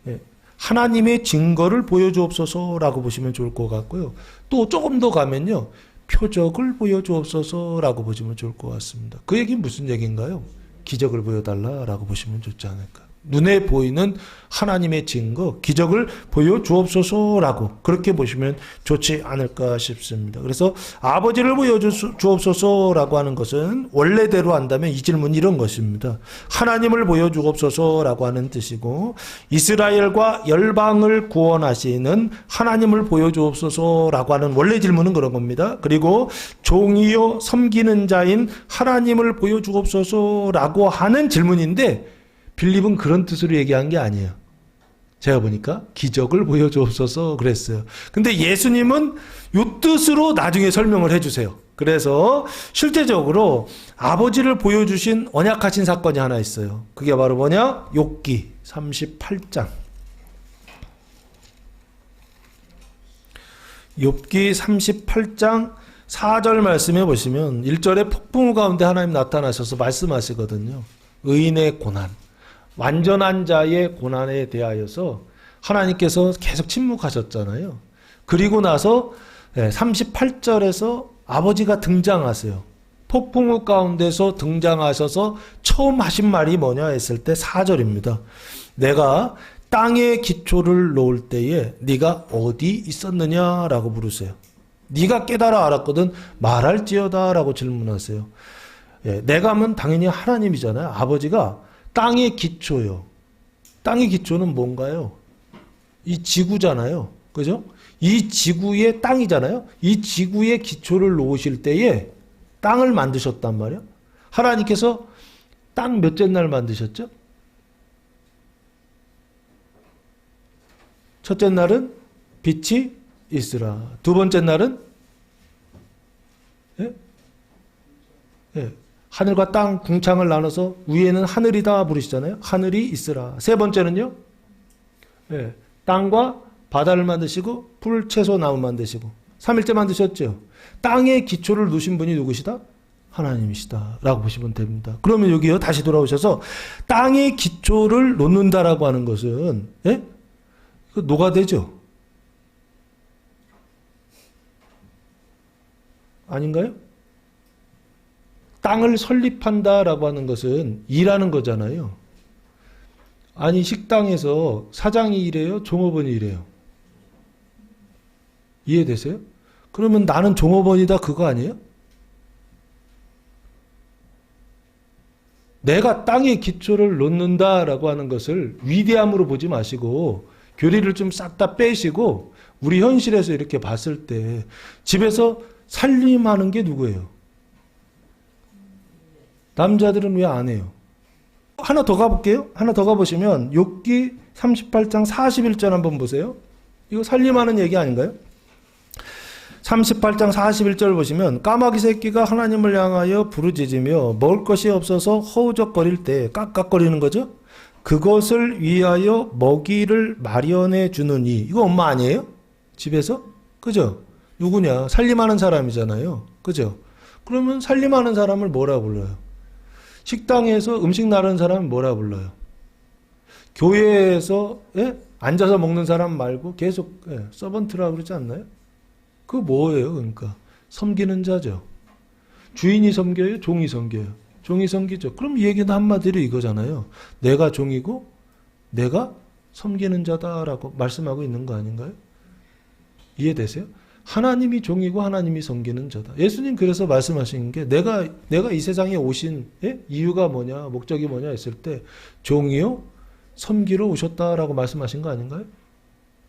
네. 하나님의 증거를 보여주옵소서라고 보시면 좋을 것 같고요. 또 조금 더 가면요. 표적을 보여주옵소서라고 보시면 좋을 것 같습니다. 그 얘기는 무슨 얘기인가요? 기적을 보여달라라고 보시면 좋지 않을까. 눈에 보이는 하나님의 증거, 기적을 보여주옵소서라고 그렇게 보시면 좋지 않을까 싶습니다. 그래서 아버지를 보여주옵소서라고 하는 것은 원래대로 한다면 이 질문이 이런 것입니다. 하나님을 보여주옵소서라고 하는 뜻이고 이스라엘과 열방을 구원하시는 하나님을 보여주옵소서라고 하는 원래 질문은 그런 겁니다. 그리고 종이요 섬기는 자인 하나님을 보여주옵소서라고 하는 질문인데 빌립은 그런 뜻으로 얘기한 게 아니에요. 제가 보니까 기적을 보여주옵소서 그랬어요. 근데 예수님은 이 뜻으로 나중에 설명을 해주세요. 그래서 실제적으로 아버지를 보여주신 언약하신 사건이 하나 있어요. 그게 바로 뭐냐? 욥기 38장. 욥기 38장 4절 말씀해 보시면 1절에 폭풍우 가운데 하나님 나타나셔서 말씀하시거든요. 의인의 고난. 완전한 자의 고난에 대하여서 하나님께서 계속 침묵하셨잖아요. 그리고 나서 38절에서 아버지가 등장하세요. 폭풍우 가운데서 등장하셔서 처음 하신 말이 뭐냐 했을 때 4절입니다. 내가 땅에 기초를 놓을 때에 네가 어디 있었느냐라고 물으세요. 네가 깨달아 알았거든 말할지어다라고 질문하세요. 내가 하면 당연히 하나님이잖아요. 아버지가 땅의 기초요. 땅의 기초는 뭔가요? 이 지구잖아요. 그죠? 이 지구의 땅이잖아요. 이 지구의 기초를 놓으실 때에 땅을 만드셨단 말이에요. 하나님께서 땅 몇째 날 만드셨죠? 첫째 날은 빛이 있으라. 두 번째 날은 하늘과 땅 궁창을 나눠서 위에는 하늘이다 부르시잖아요. 하늘이 있으라. 세 번째는요. 땅과 바다를 만드시고 풀, 채소, 나무 만드시고 3일째 만드셨죠. 땅의 기초를 놓으신 분이 누구시다? 하나님이시다 라고 보시면 됩니다. 그러면 여기요 다시 돌아오셔서 땅의 기초를 놓는다라고 하는 것은 녹아되죠? 아닌가요? 땅을 설립한다라고 하는 것은 일하는 거잖아요. 아니 식당에서 사장이 일해요? 종업원이 일해요? 이해되세요? 그러면 나는 종업원이다 그거 아니에요? 내가 땅에 기초를 놓는다라고 하는 것을 위대함으로 보지 마시고 교리를 좀 싹 다 빼시고 우리 현실에서 이렇게 봤을 때 집에서 살림하는 게 누구예요? 남자들은 왜 안 해요? 하나 더 가볼게요. 하나 더 가보시면 욥기 38장 41절 한번 보세요. 이거 살림하는 얘기 아닌가요? 38장 41절 보시면 까마귀 새끼가 하나님을 향하여 부르짖으며 먹을 것이 없어서 허우적거릴 때 깍깍거리는 거죠. 그것을 위하여 먹이를 마련해 주느니, 이거 엄마 아니에요? 집에서? 그죠? 누구냐? 살림하는 사람이잖아요. 그죠? 그러면 살림하는 사람을 뭐라 불러요? 식당에서 음식 나르는 사람은 뭐라 불러요? 교회에서 앉아서 먹는 사람 말고 계속 서번트라고 그러지 않나요? 그거 뭐예요? 그러니까 섬기는 자죠. 주인이 섬겨요? 종이 섬겨요? 종이 섬기죠. 그럼 이 얘기는 한마디로 이거잖아요. 내가 종이고 내가 섬기는 자다라고 말씀하고 있는 거 아닌가요? 이해되세요? 하나님이 종이고 하나님이 섬기는 자다. 예수님 그래서 말씀하신 게 내가 이 세상에 오신 이유가 뭐냐, 목적이 뭐냐 했을 때 종이요 섬기러 오셨다라고 말씀하신 거 아닌가요?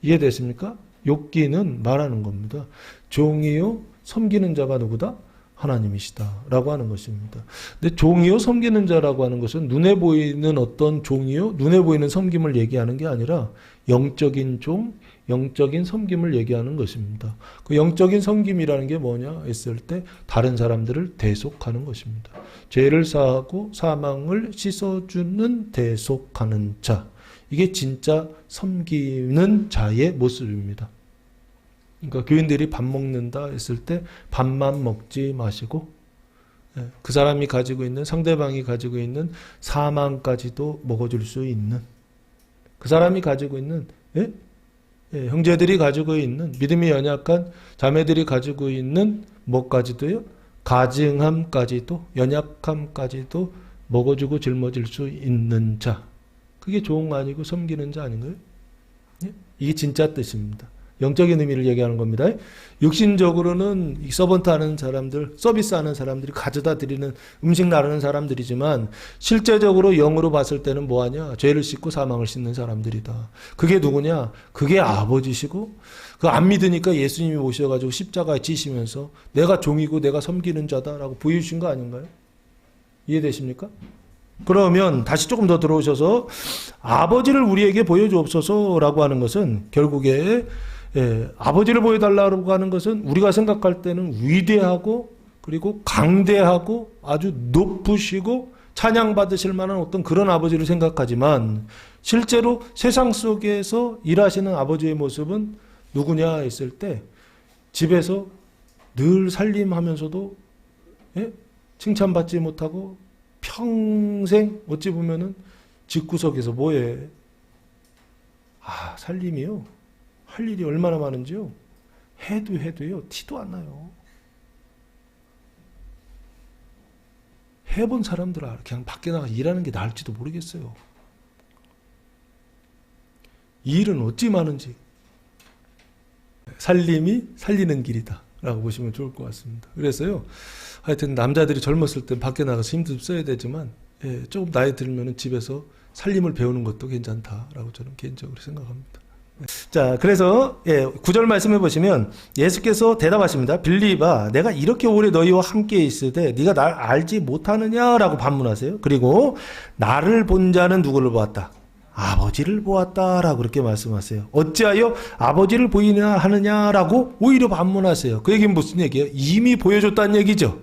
이해되십니까? 욥기는 말하는 겁니다. 종이요 섬기는 자가 누구다? 하나님이시다라고 하는 것입니다. 근데 종이요 섬기는 자라고 하는 것은 눈에 보이는 어떤 종이요 눈에 보이는 섬김을 얘기하는 게 아니라 영적인 종, 영적인 섬김을 얘기하는 것입니다. 그 영적인 섬김이라는 게 뭐냐 했을 때 다른 사람들을 대속하는 것입니다. 죄를 사하고 사망을 씻어주는 대속하는 자. 이게 진짜 섬기는 자의 모습입니다. 그러니까 교인들이 밥 먹는다 했을 때 밥만 먹지 마시고 그 사람이 가지고 있는, 상대방이 가지고 있는 사망까지도 먹어줄 수 있는, 그 사람이 가지고 있는 형제들이 가지고 있는, 믿음이 연약한 자매들이 가지고 있는 뭐까지도요? 가증함까지도, 연약함까지도 먹어주고 짊어질 수 있는 자. 그게 종 아니고 섬기는 자 아닌가요? 이게 진짜 뜻입니다. 영적인 의미를 얘기하는 겁니다. 육신적으로는 서번트 하는 사람들, 서비스 하는 사람들이 가져다 드리는, 음식 나르는 사람들이지만 실제적으로 영으로 봤을 때는 뭐하냐? 죄를 씻고 사망을 씻는 사람들이다. 그게 누구냐? 그게 아버지시고, 그 안 믿으니까 예수님이 오셔가지고 십자가에 지시면서 내가 종이고 내가 섬기는 자다라고 보여주신 거 아닌가요? 이해되십니까? 그러면 다시 조금 더 들어오셔서 아버지를 우리에게 보여주옵소서라고 하는 것은 결국에 아버지를 보여달라고 하는 것은 우리가 생각할 때는 위대하고 그리고 강대하고 아주 높으시고 찬양받으실 만한 어떤 그런 아버지를 생각하지만 실제로 세상 속에서 일하시는 아버지의 모습은 누구냐 했을 때 집에서 늘 살림하면서도 칭찬받지 못하고 평생 어찌 보면은 집구석에서 뭐해? 살림이요. 할 일이 얼마나 많은지요. 해도요. 티도 안 나요. 해본 사람들아 그냥 밖에 나가 일하는 게 나을지도 모르겠어요. 일은 어찌 많은지. 살림이 살리는 길이다 라고 보시면 좋을 것 같습니다. 그래서요, 하여튼 남자들이 젊었을 때 밖에 나가서 힘도 써야 되지만 조금 나이 들면 집에서 살림을 배우는 것도 괜찮다라고 저는 개인적으로 생각합니다. 자, 그래서 9절 말씀해 보시면 예수께서 대답하십니다. 빌립아, 내가 이렇게 오래 너희와 함께 있으되 네가 날 알지 못하느냐라고 반문하세요. 그리고 나를 본 자는 누구를 보았다? 아버지를 보았다라고 그렇게 말씀하세요. 어찌하여 아버지를 보이냐 하느냐라고 오히려 반문하세요. 그 얘기는 무슨 얘기예요? 이미 보여줬다는 얘기죠.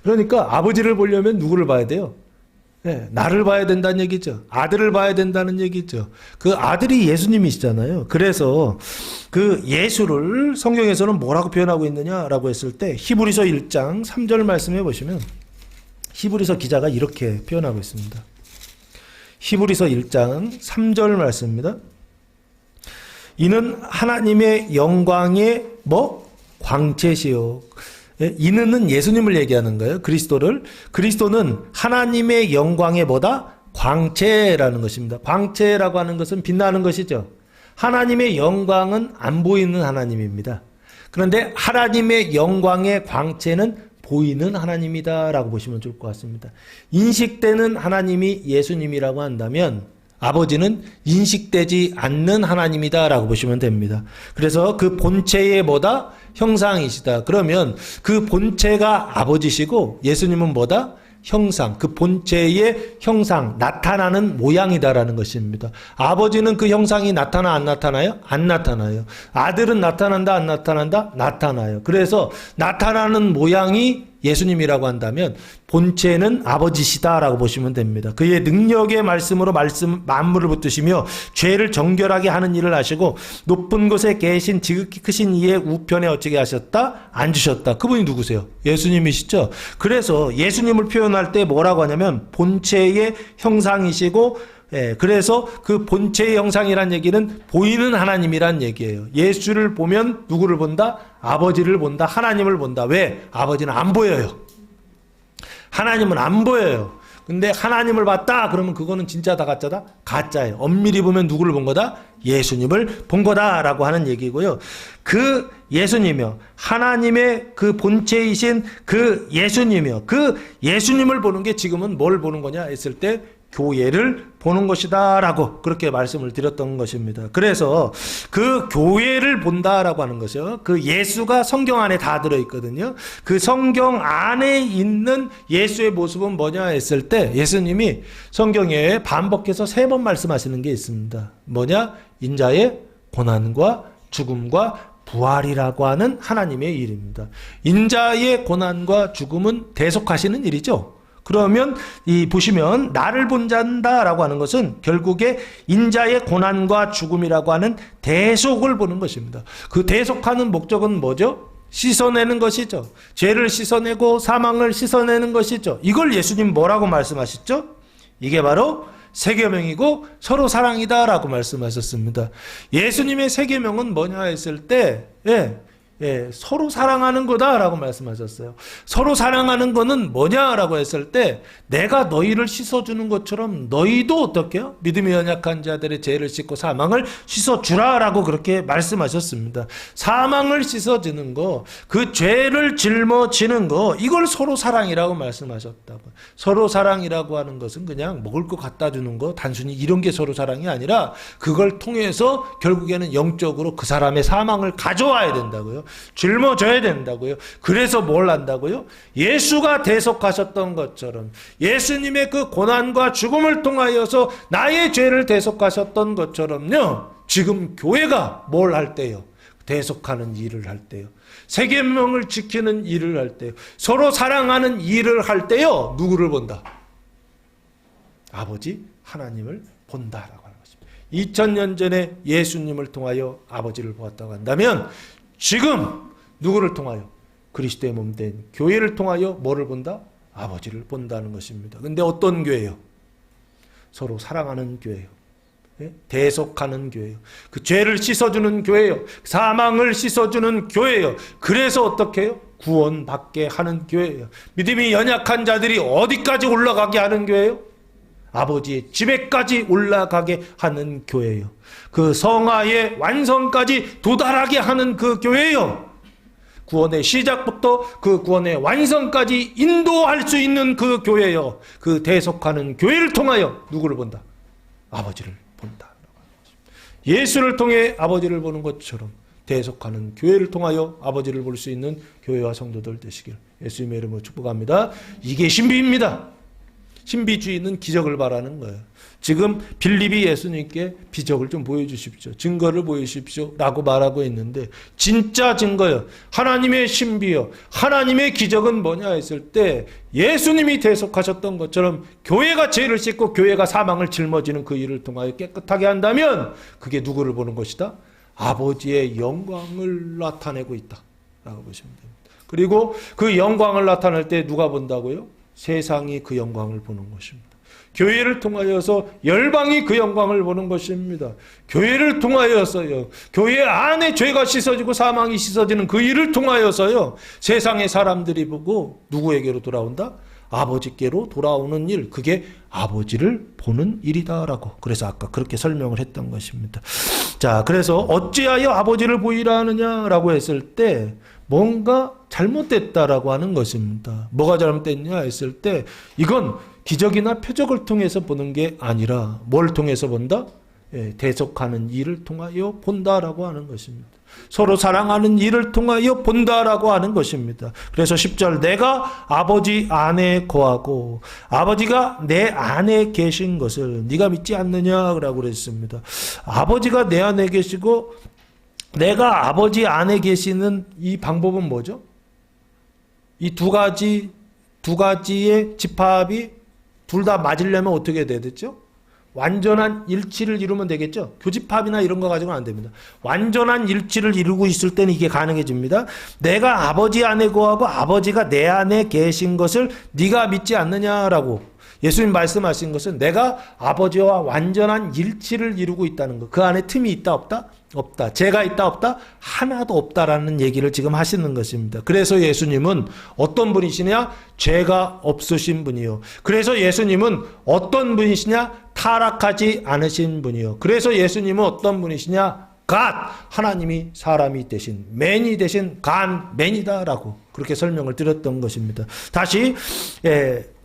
그러니까 아버지를 보려면 누구를 봐야 돼요? 나를 봐야 된다는 얘기죠. 아들을 봐야 된다는 얘기죠. 그 아들이 예수님이시잖아요. 그래서 그 예수를 성경에서는 뭐라고 표현하고 있느냐라고 했을 때 히브리서 1장 3절 말씀해 보시면 히브리서 기자가 이렇게 표현하고 있습니다. 히브리서 1장 3절 말씀입니다. 이는 하나님의 영광의 광채시요. 이는은 예수님을 얘기하는 거예요. 그리스도를. 그리스도는 하나님의 영광의 광채라는 것입니다. 광채라고 하는 것은 빛나는 것이죠. 하나님의 영광은 안 보이는 하나님입니다. 그런데 하나님의 영광의 광채는 보이는 하나님이다라고 보시면 좋을 것 같습니다. 인식되는 하나님이 예수님이라고 한다면 아버지는 인식되지 않는 하나님이다라고 보시면 됩니다. 그래서 그 본체의 형상이시다. 그러면 그 본체가 아버지시고 예수님은 형상, 그 본체의 형상, 나타나는 모양이다라는 것입니다. 아버지는 그 형상이 나타나 안 나타나요? 안 나타나요. 아들은 나타난다 안 나타난다? 나타나요. 그래서 나타나는 모양이 예수님이라고 한다면 본체는 아버지시다라고 보시면 됩니다. 그의 능력의 말씀으로 만물을 붙드시며 죄를 정결하게 하는 일을 하시고 높은 곳에 계신 지극히 크신 이의 우편에 어찌게 하셨다? 앉으셨다. 그분이 누구세요? 예수님이시죠. 그래서 예수님을 표현할 때 뭐라고 하냐면 본체의 형상이시고, 그래서 그 본체의 형상이란 얘기는 보이는 하나님이란 얘기예요. 예수를 보면 누구를 본다? 아버지를 본다. 하나님을 본다. 왜? 아버지는 안 보여요. 하나님은 안 보여요. 근데 하나님을 봤다 그러면 그거는 진짜다 가짜다? 가짜예요. 엄밀히 보면 누구를 본 거다? 예수님을 본 거다라고 하는 얘기고요. 그 예수님이요, 하나님의 그 본체이신 그 예수님이요, 그 예수님을 보는 게 지금은 뭘 보는 거냐 했을 때 교회를 보는 것이다 라고 그렇게 말씀을 드렸던 것입니다. 그래서 그 교회를 본다라고 하는 것이요, 그 예수가 성경 안에 다 들어있거든요. 그 성경 안에 있는 예수의 모습은 뭐냐 했을 때 예수님이 성경에 반복해서 3번 말씀하시는 게 있습니다. 뭐냐? 인자의 고난과 죽음과 부활이라고 하는 하나님의 일입니다. 인자의 고난과 죽음은 대속하시는 일이죠. 그러면 보시면 나를 본 자다라고 하는 것은 결국에 인자의 고난과 죽음이라고 하는 대속을 보는 것입니다. 그 대속하는 목적은 뭐죠? 씻어내는 것이죠. 죄를 씻어내고 사망을 씻어내는 것이죠. 이걸 예수님 뭐라고 말씀하셨죠? 이게 바로 세 계명이고 서로 사랑이다라고 말씀하셨습니다. 예수님의 세 계명은 뭐냐 했을 때 서로 사랑하는 거다라고 말씀하셨어요. 서로 사랑하는 거는 뭐냐라고 했을 때 내가 너희를 씻어주는 것처럼 너희도 어떻게 해요? 믿음이 연약한 자들의 죄를 씻고 사망을 씻어주라라고 그렇게 말씀하셨습니다. 사망을 씻어주는 거, 그 죄를 짊어지는 거, 이걸 서로 사랑이라고 말씀하셨다고. 서로 사랑이라고 하는 것은 그냥 먹을 거 갖다 주는 거, 단순히 이런 게 서로 사랑이 아니라 그걸 통해서 결국에는 영적으로 그 사람의 사망을 가져와야 된다고요. 짊어져야 된다고요. 그래서 뭘 한다고요? 예수가 대속하셨던 것처럼 예수님의 그 고난과 죽음을 통하여서 나의 죄를 대속하셨던 것처럼요, 지금 교회가 뭘 할 때요? 대속하는 일을 할 때요, 세 계명을 지키는 일을 할 때요, 서로 사랑하는 일을 할 때요, 누구를 본다? 아버지 하나님을 본다라고 하는 것입니다. 2000년 전에 예수님을 통하여 아버지를 보았다고 한다면 지금 누구를 통하여? 그리스도의 몸된 교회를 통하여 뭐를 본다? 아버지를 본다는 것입니다. 근데 어떤 교회요? 서로 사랑하는 교회요. 대속하는 교회요. 그 죄를 씻어주는 교회요. 사망을 씻어주는 교회요. 그래서 어떻게 해요? 구원받게 하는 교회요. 믿음이 연약한 자들이 어디까지 올라가게 하는 교회요? 아버지의 집에까지 올라가게 하는 교회요. 그 성화의 완성까지 도달하게 하는 그 교회요. 구원의 시작부터 그 구원의 완성까지 인도할 수 있는 그 교회요. 그 대속하는 교회를 통하여 누구를 본다? 아버지를 본다. 예수를 통해 아버지를 보는 것처럼 대속하는 교회를 통하여 아버지를 볼 수 있는 교회와 성도들 되시길 예수님의 이름으로 축복합니다. 이게 신비입니다. 신비주의는 기적을 바라는 거예요. 지금 빌립이 예수님께 기적을 좀 보여주십시오, 증거를 보여주십시오 라고 말하고 있는데, 진짜 증거요, 하나님의 신비요, 하나님의 기적은 뭐냐 했을 때 예수님이 대속하셨던 것처럼 교회가 죄를 씻고 교회가 사망을 짊어지는 그 일을 통하여 깨끗하게 한다면 그게 누구를 보는 것이다? 아버지의 영광을 나타내고 있다 라고 보시면 됩니다. 그리고 그 영광을 나타낼 때 누가 본다고요? 세상이 그 영광을 보는 것입니다. 교회를 통하여서 열방이 그 영광을 보는 것입니다. 교회를 통하여서요, 교회 안에 죄가 씻어지고 사망이 씻어지는 그 일을 통하여서요, 세상의 사람들이 보고 누구에게로 돌아온다? 아버지께로 돌아오는 일, 그게 아버지를 보는 일이다라고, 그래서 아까 그렇게 설명을 했던 것입니다. 자, 그래서 어찌하여 아버지를 보이라 하느냐라고 했을 때 뭔가 잘못됐다라고 하는 것입니다. 뭐가 잘못됐냐 했을 때 이건 기적이나 표적을 통해서 보는 게 아니라 뭘 통해서 본다? 대속하는 일을 통하여 본다라고 하는 것입니다. 서로 사랑하는 일을 통하여 본다라고 하는 것입니다. 그래서 10절 내가 아버지 안에 거하고 아버지가 내 안에 계신 것을 네가 믿지 않느냐라고 그랬습니다. 아버지가 내 안에 계시고 내가 아버지 안에 계시는 이 방법은 뭐죠? 이 두 가지의 집합이 둘 다 맞으려면 어떻게 돼야 되죠? 완전한 일치를 이루면 되겠죠? 교집합이나 이런 거 가지고는 안 됩니다. 완전한 일치를 이루고 있을 때는 이게 가능해집니다. 내가 아버지 안에 거하고 아버지가 내 안에 계신 것을 네가 믿지 않느냐라고 예수님 말씀하신 것은 내가 아버지와 완전한 일치를 이루고 있다는 것. 그 안에 틈이 있다 없다? 없다. 죄가 있다 없다? 하나도 없다라는 얘기를 지금 하시는 것입니다. 그래서 예수님은 어떤 분이시냐? 죄가 없으신 분이요. 그래서 예수님은 어떤 분이시냐? 타락하지 않으신 분이요. 그래서 예수님은 어떤 분이시냐? 하나님이 사람이 되신 맨이 되신 맨이다라고 그렇게 설명을 드렸던 것입니다. 다시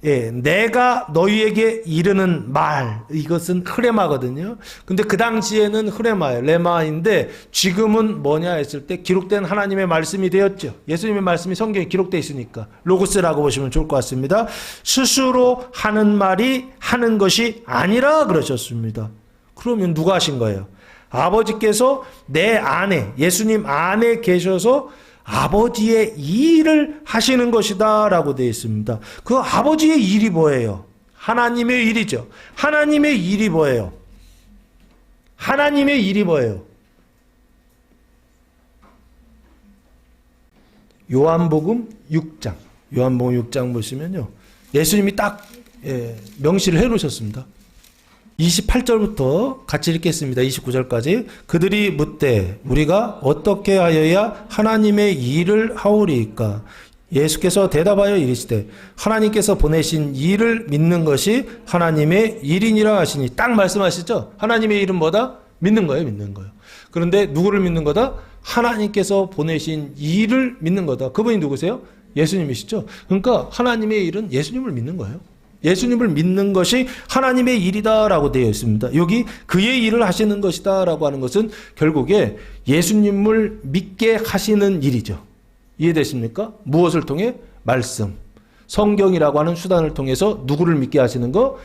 내가 너희에게 이르는 말, 이것은 흐레마거든요. 근데 그 당시에는 흐레마예요. 레마인데 지금은 뭐냐 했을 때 기록된 하나님의 말씀이 되었죠. 예수님의 말씀이 성경에 기록되어 있으니까 로고스라고 보시면 좋을 것 같습니다. 스스로 하는 말이 하는 것이 아니라 그러셨습니다. 그러면 누가 하신 거예요? 아버지께서 내 안에, 예수님 안에 계셔서 아버지의 일을 하시는 것이다 라고 되어 있습니다. 그 아버지의 일이 뭐예요? 하나님의 일이죠. 하나님의 일이 뭐예요? 하나님의 일이 뭐예요? 요한복음 6장. 요한복음 6장 보시면요. 예수님이 딱 명시를 해 놓으셨습니다. 28절부터 같이 읽겠습니다. 29절까지. 그들이 묻되 우리가 어떻게 하여야 하나님의 일을 하오리이까? 예수께서 대답하여 이르시되 하나님께서 보내신 일을 믿는 것이 하나님의 일이니라 하시니. 딱 말씀하시죠? 하나님의 일은 뭐다? 믿는 거예요. 믿는 거예요. 그런데 누구를 믿는 거다? 하나님께서 보내신 일을 믿는 거다. 그분이 누구세요? 예수님이시죠? 그러니까 하나님의 일은 예수님을 믿는 거예요. 예수님을 믿는 것이 하나님의 일이다라고 되어 있습니다. 여기 그의 일을 하시는 것이다라고 하는 것은 결국에 예수님을 믿게 하시는 일이죠. 이해되십니까? 무엇을 통해? 말씀. 성경이라고 하는 수단을 통해서 누구를 믿게 하시는 거?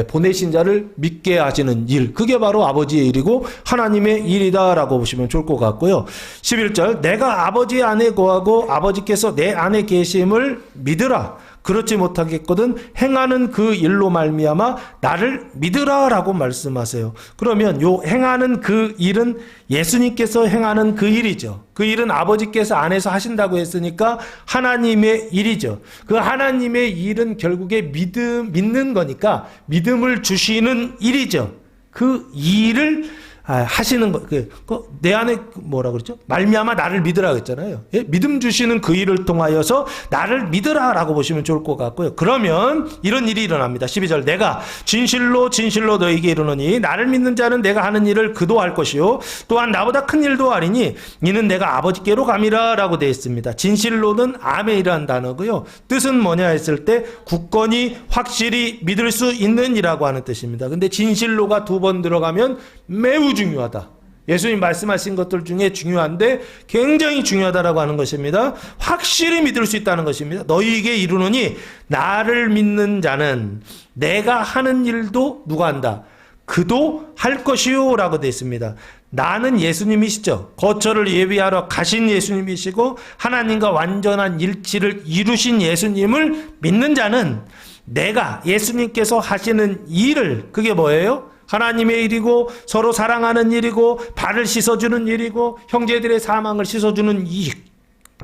보내신 자를 믿게 하시는 일. 그게 바로 아버지의 일이고 하나님의 일이다라고 보시면 좋을 것 같고요. 11절 내가 아버지 안에 거하고 아버지께서 내 안에 계심을 믿으라. 그렇지 못하겠거든 행하는 그 일로 말미암아 나를 믿으라라고 말씀하세요. 그러면 요 행하는 그 일은 예수님께서 행하는 그 일이죠. 그 일은 아버지께서 안에서 하신다고 했으니까 하나님의 일이죠. 그 하나님의 일은 결국에 믿는 거니까 믿음을 주시는 일이죠. 그 일을 하시는 거, 내 안에 뭐라 그랬죠? 말미암아 나를 믿으라 그랬잖아요. 예? 믿음 주시는 그 일을 통하여서 나를 믿으라라고 보시면 좋을 것 같고요. 그러면 이런 일이 일어납니다. 12절 내가 진실로 진실로 너에게 이르노니 나를 믿는 자는 내가 하는 일을 그도 할 것이요 또한 나보다 큰 일도 하리니 이는 내가 아버지께로 감이라라고 되어 있습니다. 진실로는 아멘이라는 단어고요. 뜻은 뭐냐 했을 때 굳건히 확실히 믿을 수 있는 이라고 하는 뜻입니다. 근데 진실로가 두 번 들어가면 매우 중요하다. 예수님 말씀하신 것들 중에 중요한데 굉장히 중요하다라고 하는 것입니다. 확실히 믿을 수 있다는 것입니다. 너희에게 이르노니 나를 믿는 자는 내가 하는 일도 누가 한다? 그도 할 것이요 라고 되어 있습니다. 나는 예수님이시죠. 거처를 예비하러 가신 예수님이시고 하나님과 완전한 일치를 이루신 예수님을 믿는 자는 내가 예수님께서 하시는 일을 그게 뭐예요? 하나님의 일이고 서로 사랑하는 일이고 발을 씻어주는 일이고 형제들의 사망을 씻어주는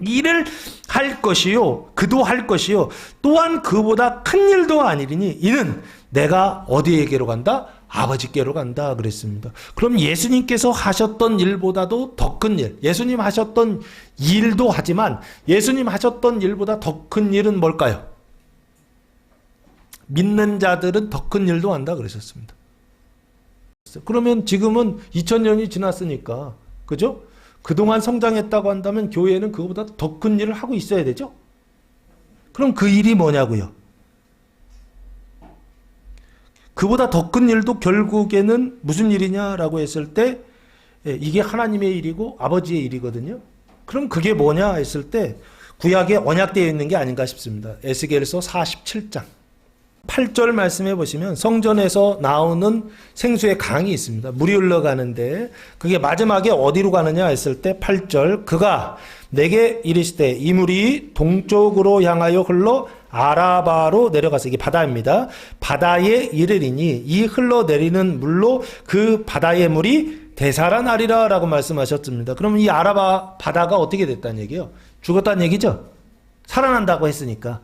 일을 할 것이요 그도 할 것이요 또한 그보다 큰 일도 아니리니 이는 내가 어디에게로 간다? 아버지께로 간다 그랬습니다. 그럼 예수님께서 하셨던 일보다도 더 큰 일, 예수님 하셨던 일도 하지만 예수님 하셨던 일보다 더 큰 일은 뭘까요? 믿는 자들은 더 큰 일도 한다 그러셨습니다. 그러면 지금은 2000년이 지났으니까 그죠? 그동안 성장했다고 한다면 교회는 그거보다 더 큰 일을 하고 있어야 되죠? 그럼 그 일이 뭐냐고요? 그보다 더 큰 일도 결국에는 무슨 일이냐라고 했을 때 이게 하나님의 일이고 아버지의 일이거든요. 그럼 그게 뭐냐 했을 때 구약에 언약되어 있는 게 아닌가 싶습니다. 에스겔서 47장 8절 말씀해 보시면 성전에서 나오는 생수의 강이 있습니다. 물이 흘러가는데 그게 마지막에 어디로 가느냐 했을 때 8절 그가 내게 이르시되 이 물이 동쪽으로 향하여 흘러 아라바로 내려가서 이게 바다입니다. 바다에 이르리니 이 흘러내리는 물로 그 바다의 물이 되살아나리라 라고 말씀하셨습니다. 그럼 이 아라바 바다가 어떻게 됐다는 얘기예요? 죽었다는 얘기죠? 살아난다고 했으니까.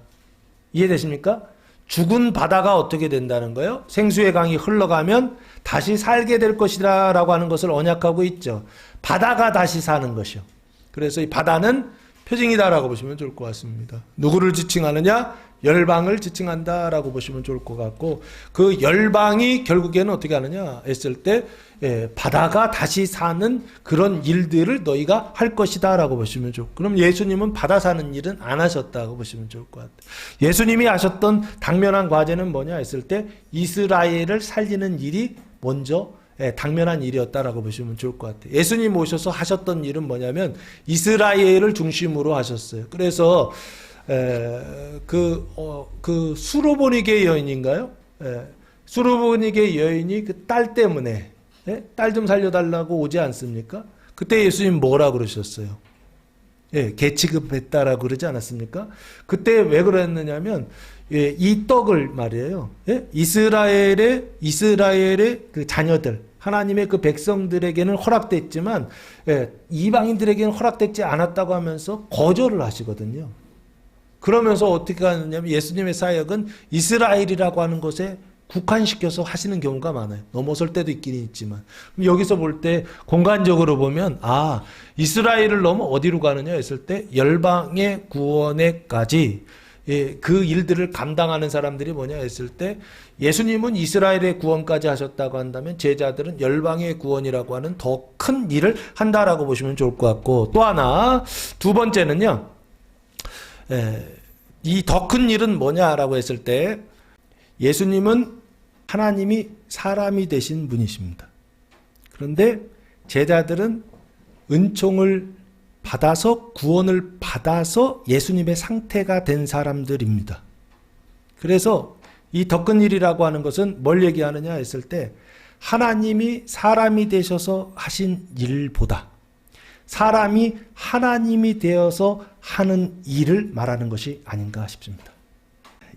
이해되십니까? 죽은 바다가 어떻게 된다는 거예요? 생수의 강이 흘러가면 다시 살게 될 것이다 라고 하는 것을 언약하고 있죠. 바다가 다시 사는 것이요. 그래서 이 바다는 표징이다라고 보시면 좋을 것 같습니다. 누구를 지칭하느냐? 열방을 지칭한다라고 보시면 좋을 것 같고 그 열방이 결국에는 어떻게 하느냐 했을 때 바다가 다시 사는 그런 일들을 너희가 할 것이다 라고 보시면 좋고 그럼 예수님은 바다 사는 일은 안 하셨다고 보시면 좋을 것 같아요. 예수님이 하셨던 당면한 과제는 뭐냐 했을 때 이스라엘을 살리는 일이 먼저 당면한 일이었다라고 보시면 좋을 것 같아요. 예수님 오셔서 하셨던 일은 뭐냐면 이스라엘을 중심으로 하셨어요. 그래서 그 수로보니게 여인인가요? 수로보니게 여인이 그 딸 때문에 딸 좀 살려달라고 오지 않습니까? 그때 예수님 뭐라 그러셨어요? 개취급했다라고 그러지 않았습니까? 그때 왜 그랬느냐면 이 떡을 말이에요. 이스라엘의 그 자녀들 하나님의 그 백성들에게는 허락됐지만 이방인들에게는 허락되지 않았다고 하면서 거절을 하시거든요. 그러면서 어떻게 하느냐면 예수님의 사역은 이스라엘이라고 하는 것에 국한시켜서 하시는 경우가 많아요. 넘어설 때도 있긴 있지만 여기서 볼 때 공간적으로 보면 이스라엘을 넘어 어디로 가느냐 했을 때 열방의 구원에까지 그 일들을 감당하는 사람들이 뭐냐 했을 때 예수님은 이스라엘의 구원까지 하셨다고 한다면 제자들은 열방의 구원이라고 하는 더 큰 일을 한다라고 보시면 좋을 것 같고 또 하나 두 번째는요. 이 더 큰 일은 뭐냐라고 했을 때 예수님은 하나님이 사람이 되신 분이십니다. 그런데 제자들은 은총을 받아서 구원을 받아서 예수님의 상태가 된 사람들입니다. 그래서 이 더 큰 일이라고 하는 것은 뭘 얘기하느냐 했을 때 하나님이 사람이 되셔서 하신 일보다 사람이 하나님이 되어서 하는 일을 말하는 것이 아닌가 싶습니다.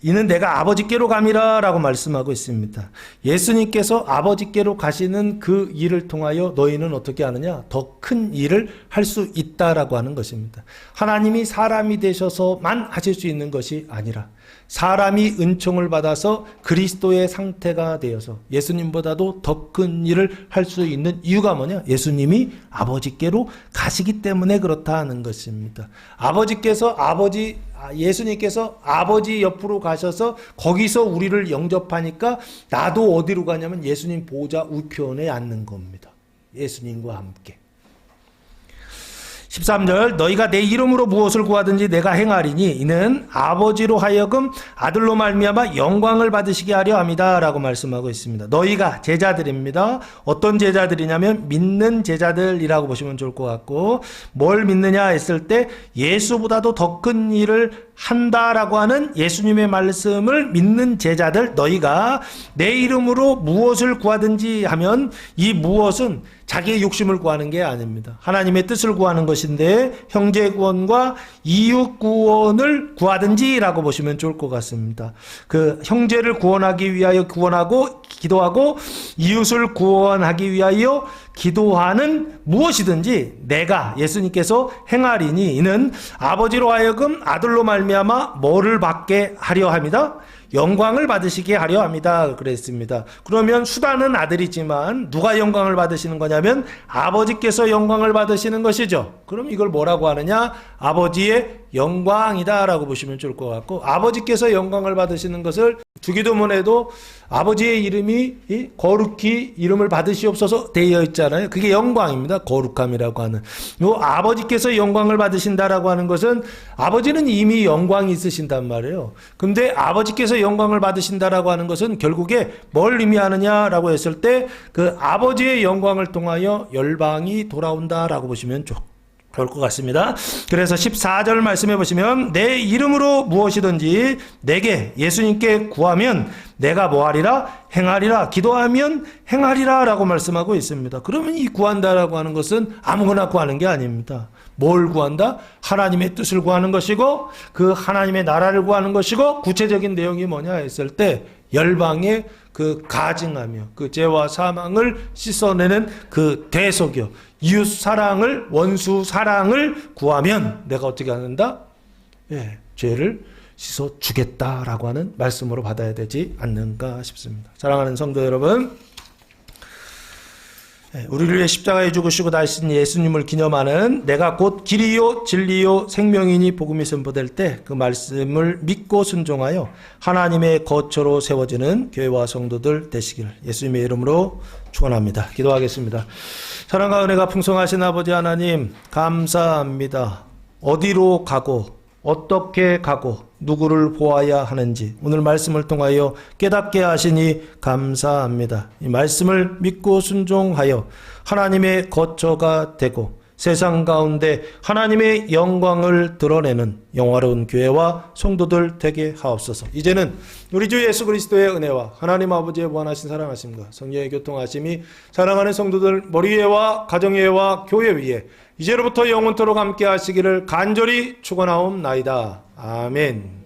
이는 내가 아버지께로 감이라 라고 말씀하고 있습니다. 예수님께서 아버지께로 가시는 그 일을 통하여 너희는 어떻게 하느냐? 더 큰 일을 할 수 있다라고 하는 것입니다. 하나님이 사람이 되셔서만 하실 수 있는 것이 아니라 사람이 은총을 받아서 그리스도의 상태가 되어서 예수님보다도 더 큰 일을 할 수 있는 이유가 뭐냐? 예수님이 아버지께로 가시기 때문에 그렇다 하는 것입니다. 예수님께서 아버지 옆으로 가셔서 거기서 우리를 영접하니까 나도 어디로 가냐면 예수님 보좌 우편에 앉는 겁니다. 예수님과 함께. 13절 너희가 내 이름으로 무엇을 구하든지 내가 행하리니 이는 아버지로 하여금 아들로 말미암아 영광을 받으시게 하려 함이다 라고 말씀하고 있습니다. 너희가 제자들입니다. 어떤 제자들이냐면 믿는 제자들이라고 보시면 좋을 것 같고 뭘 믿느냐 했을 때 예수보다도 더 큰 일을 한다라고 하는 예수님의 말씀을 믿는 제자들 너희가 내 이름으로 무엇을 구하든지 하면 이 무엇은 자기의 욕심을 구하는 게 아닙니다. 하나님의 뜻을 구하는 것인데 형제 구원과 이웃 구원을 구하든지 라고 보시면 좋을 것 같습니다. 그 형제를 구원하기 위하여 구원하고 기도하고 이웃을 구원하기 위하여 기도하는 무엇이든지 내가 예수님께서 행하리니 이는 아버지로 하여금 아들로 말미암아 뭐를 받게 하려 합니다. 영광을 받으시게 하려 합니다. 그랬습니다. 그러면 수단은 아들이지만 누가 영광을 받으시는 거냐면 아버지께서 영광을 받으시는 것이죠. 그럼 이걸 뭐라고 하느냐? 아버지의 영광이다 라고 보시면 좋을 것 같고 아버지께서 영광을 받으시는 것을 주기도문에도 아버지의 이름이 거룩히 이름을 받으시옵소서 되어 있잖아요. 그게 영광입니다. 거룩함이라고 하는. 요 아버지께서 영광을 받으신다라고 하는 것은 아버지는 이미 영광이 있으신단 말이에요. 근데 아버지께서 아버지의 영광을 받으신다라고 하는 것은 결국에 뭘 의미하느냐라고 했을 때 그 아버지의 영광을 통하여 열방이 돌아온다라고 보시면 좋을 것 같습니다. 그래서 14절 말씀해 보시면 내 이름으로 무엇이든지 내게 예수님께 구하면 내가 뭐하리라? 행하리라. 기도하면 행하리라 라고 말씀하고 있습니다. 그러면 이 구한다라고 하는 것은 아무거나 구하는 게 아닙니다. 뭘 구한다? 하나님의 뜻을 구하는 것이고 그 하나님의 나라를 구하는 것이고 구체적인 내용이 뭐냐 했을 때 열방에 그 가증하며 그 죄와 사망을 씻어내는 그 대속이요 이웃 사랑을 원수 사랑을 구하면 내가 어떻게 하는다? 예, 죄를 씻어 주겠다라고 하는 말씀으로 받아야 되지 않는가 싶습니다. 사랑하는 성도 여러분, 우리를 위해 십자가에 죽으시고 다신 예수님을 기념하는 내가 곧 길이요 진리요 생명이니 복음이 선포될 때 그 말씀을 믿고 순종하여 하나님의 거처로 세워지는 교회와 성도들 되시기를 예수님의 이름으로 축원합니다. 기도하겠습니다. 사랑과 은혜가 풍성하신 아버지 하나님 감사합니다. 어디로 가고 어떻게 가고 누구를 보아야 하는지 오늘 말씀을 통하여 깨닫게 하시니 감사합니다. 이 말씀을 믿고 순종하여 하나님의 거처가 되고 세상 가운데 하나님의 영광을 드러내는 영화로운 교회와 성도들 되게 하옵소서. 이제는 우리 주 예수 그리스도의 은혜와 하나님 아버지의 무한하신 사랑하심과 성령의 교통하심이 사랑하는 성도들 머리 위에와 가정 위에와 교회 위에 이제로부터 영원토록 함께 하시기를 간절히 축원하옵나이다. 아멘.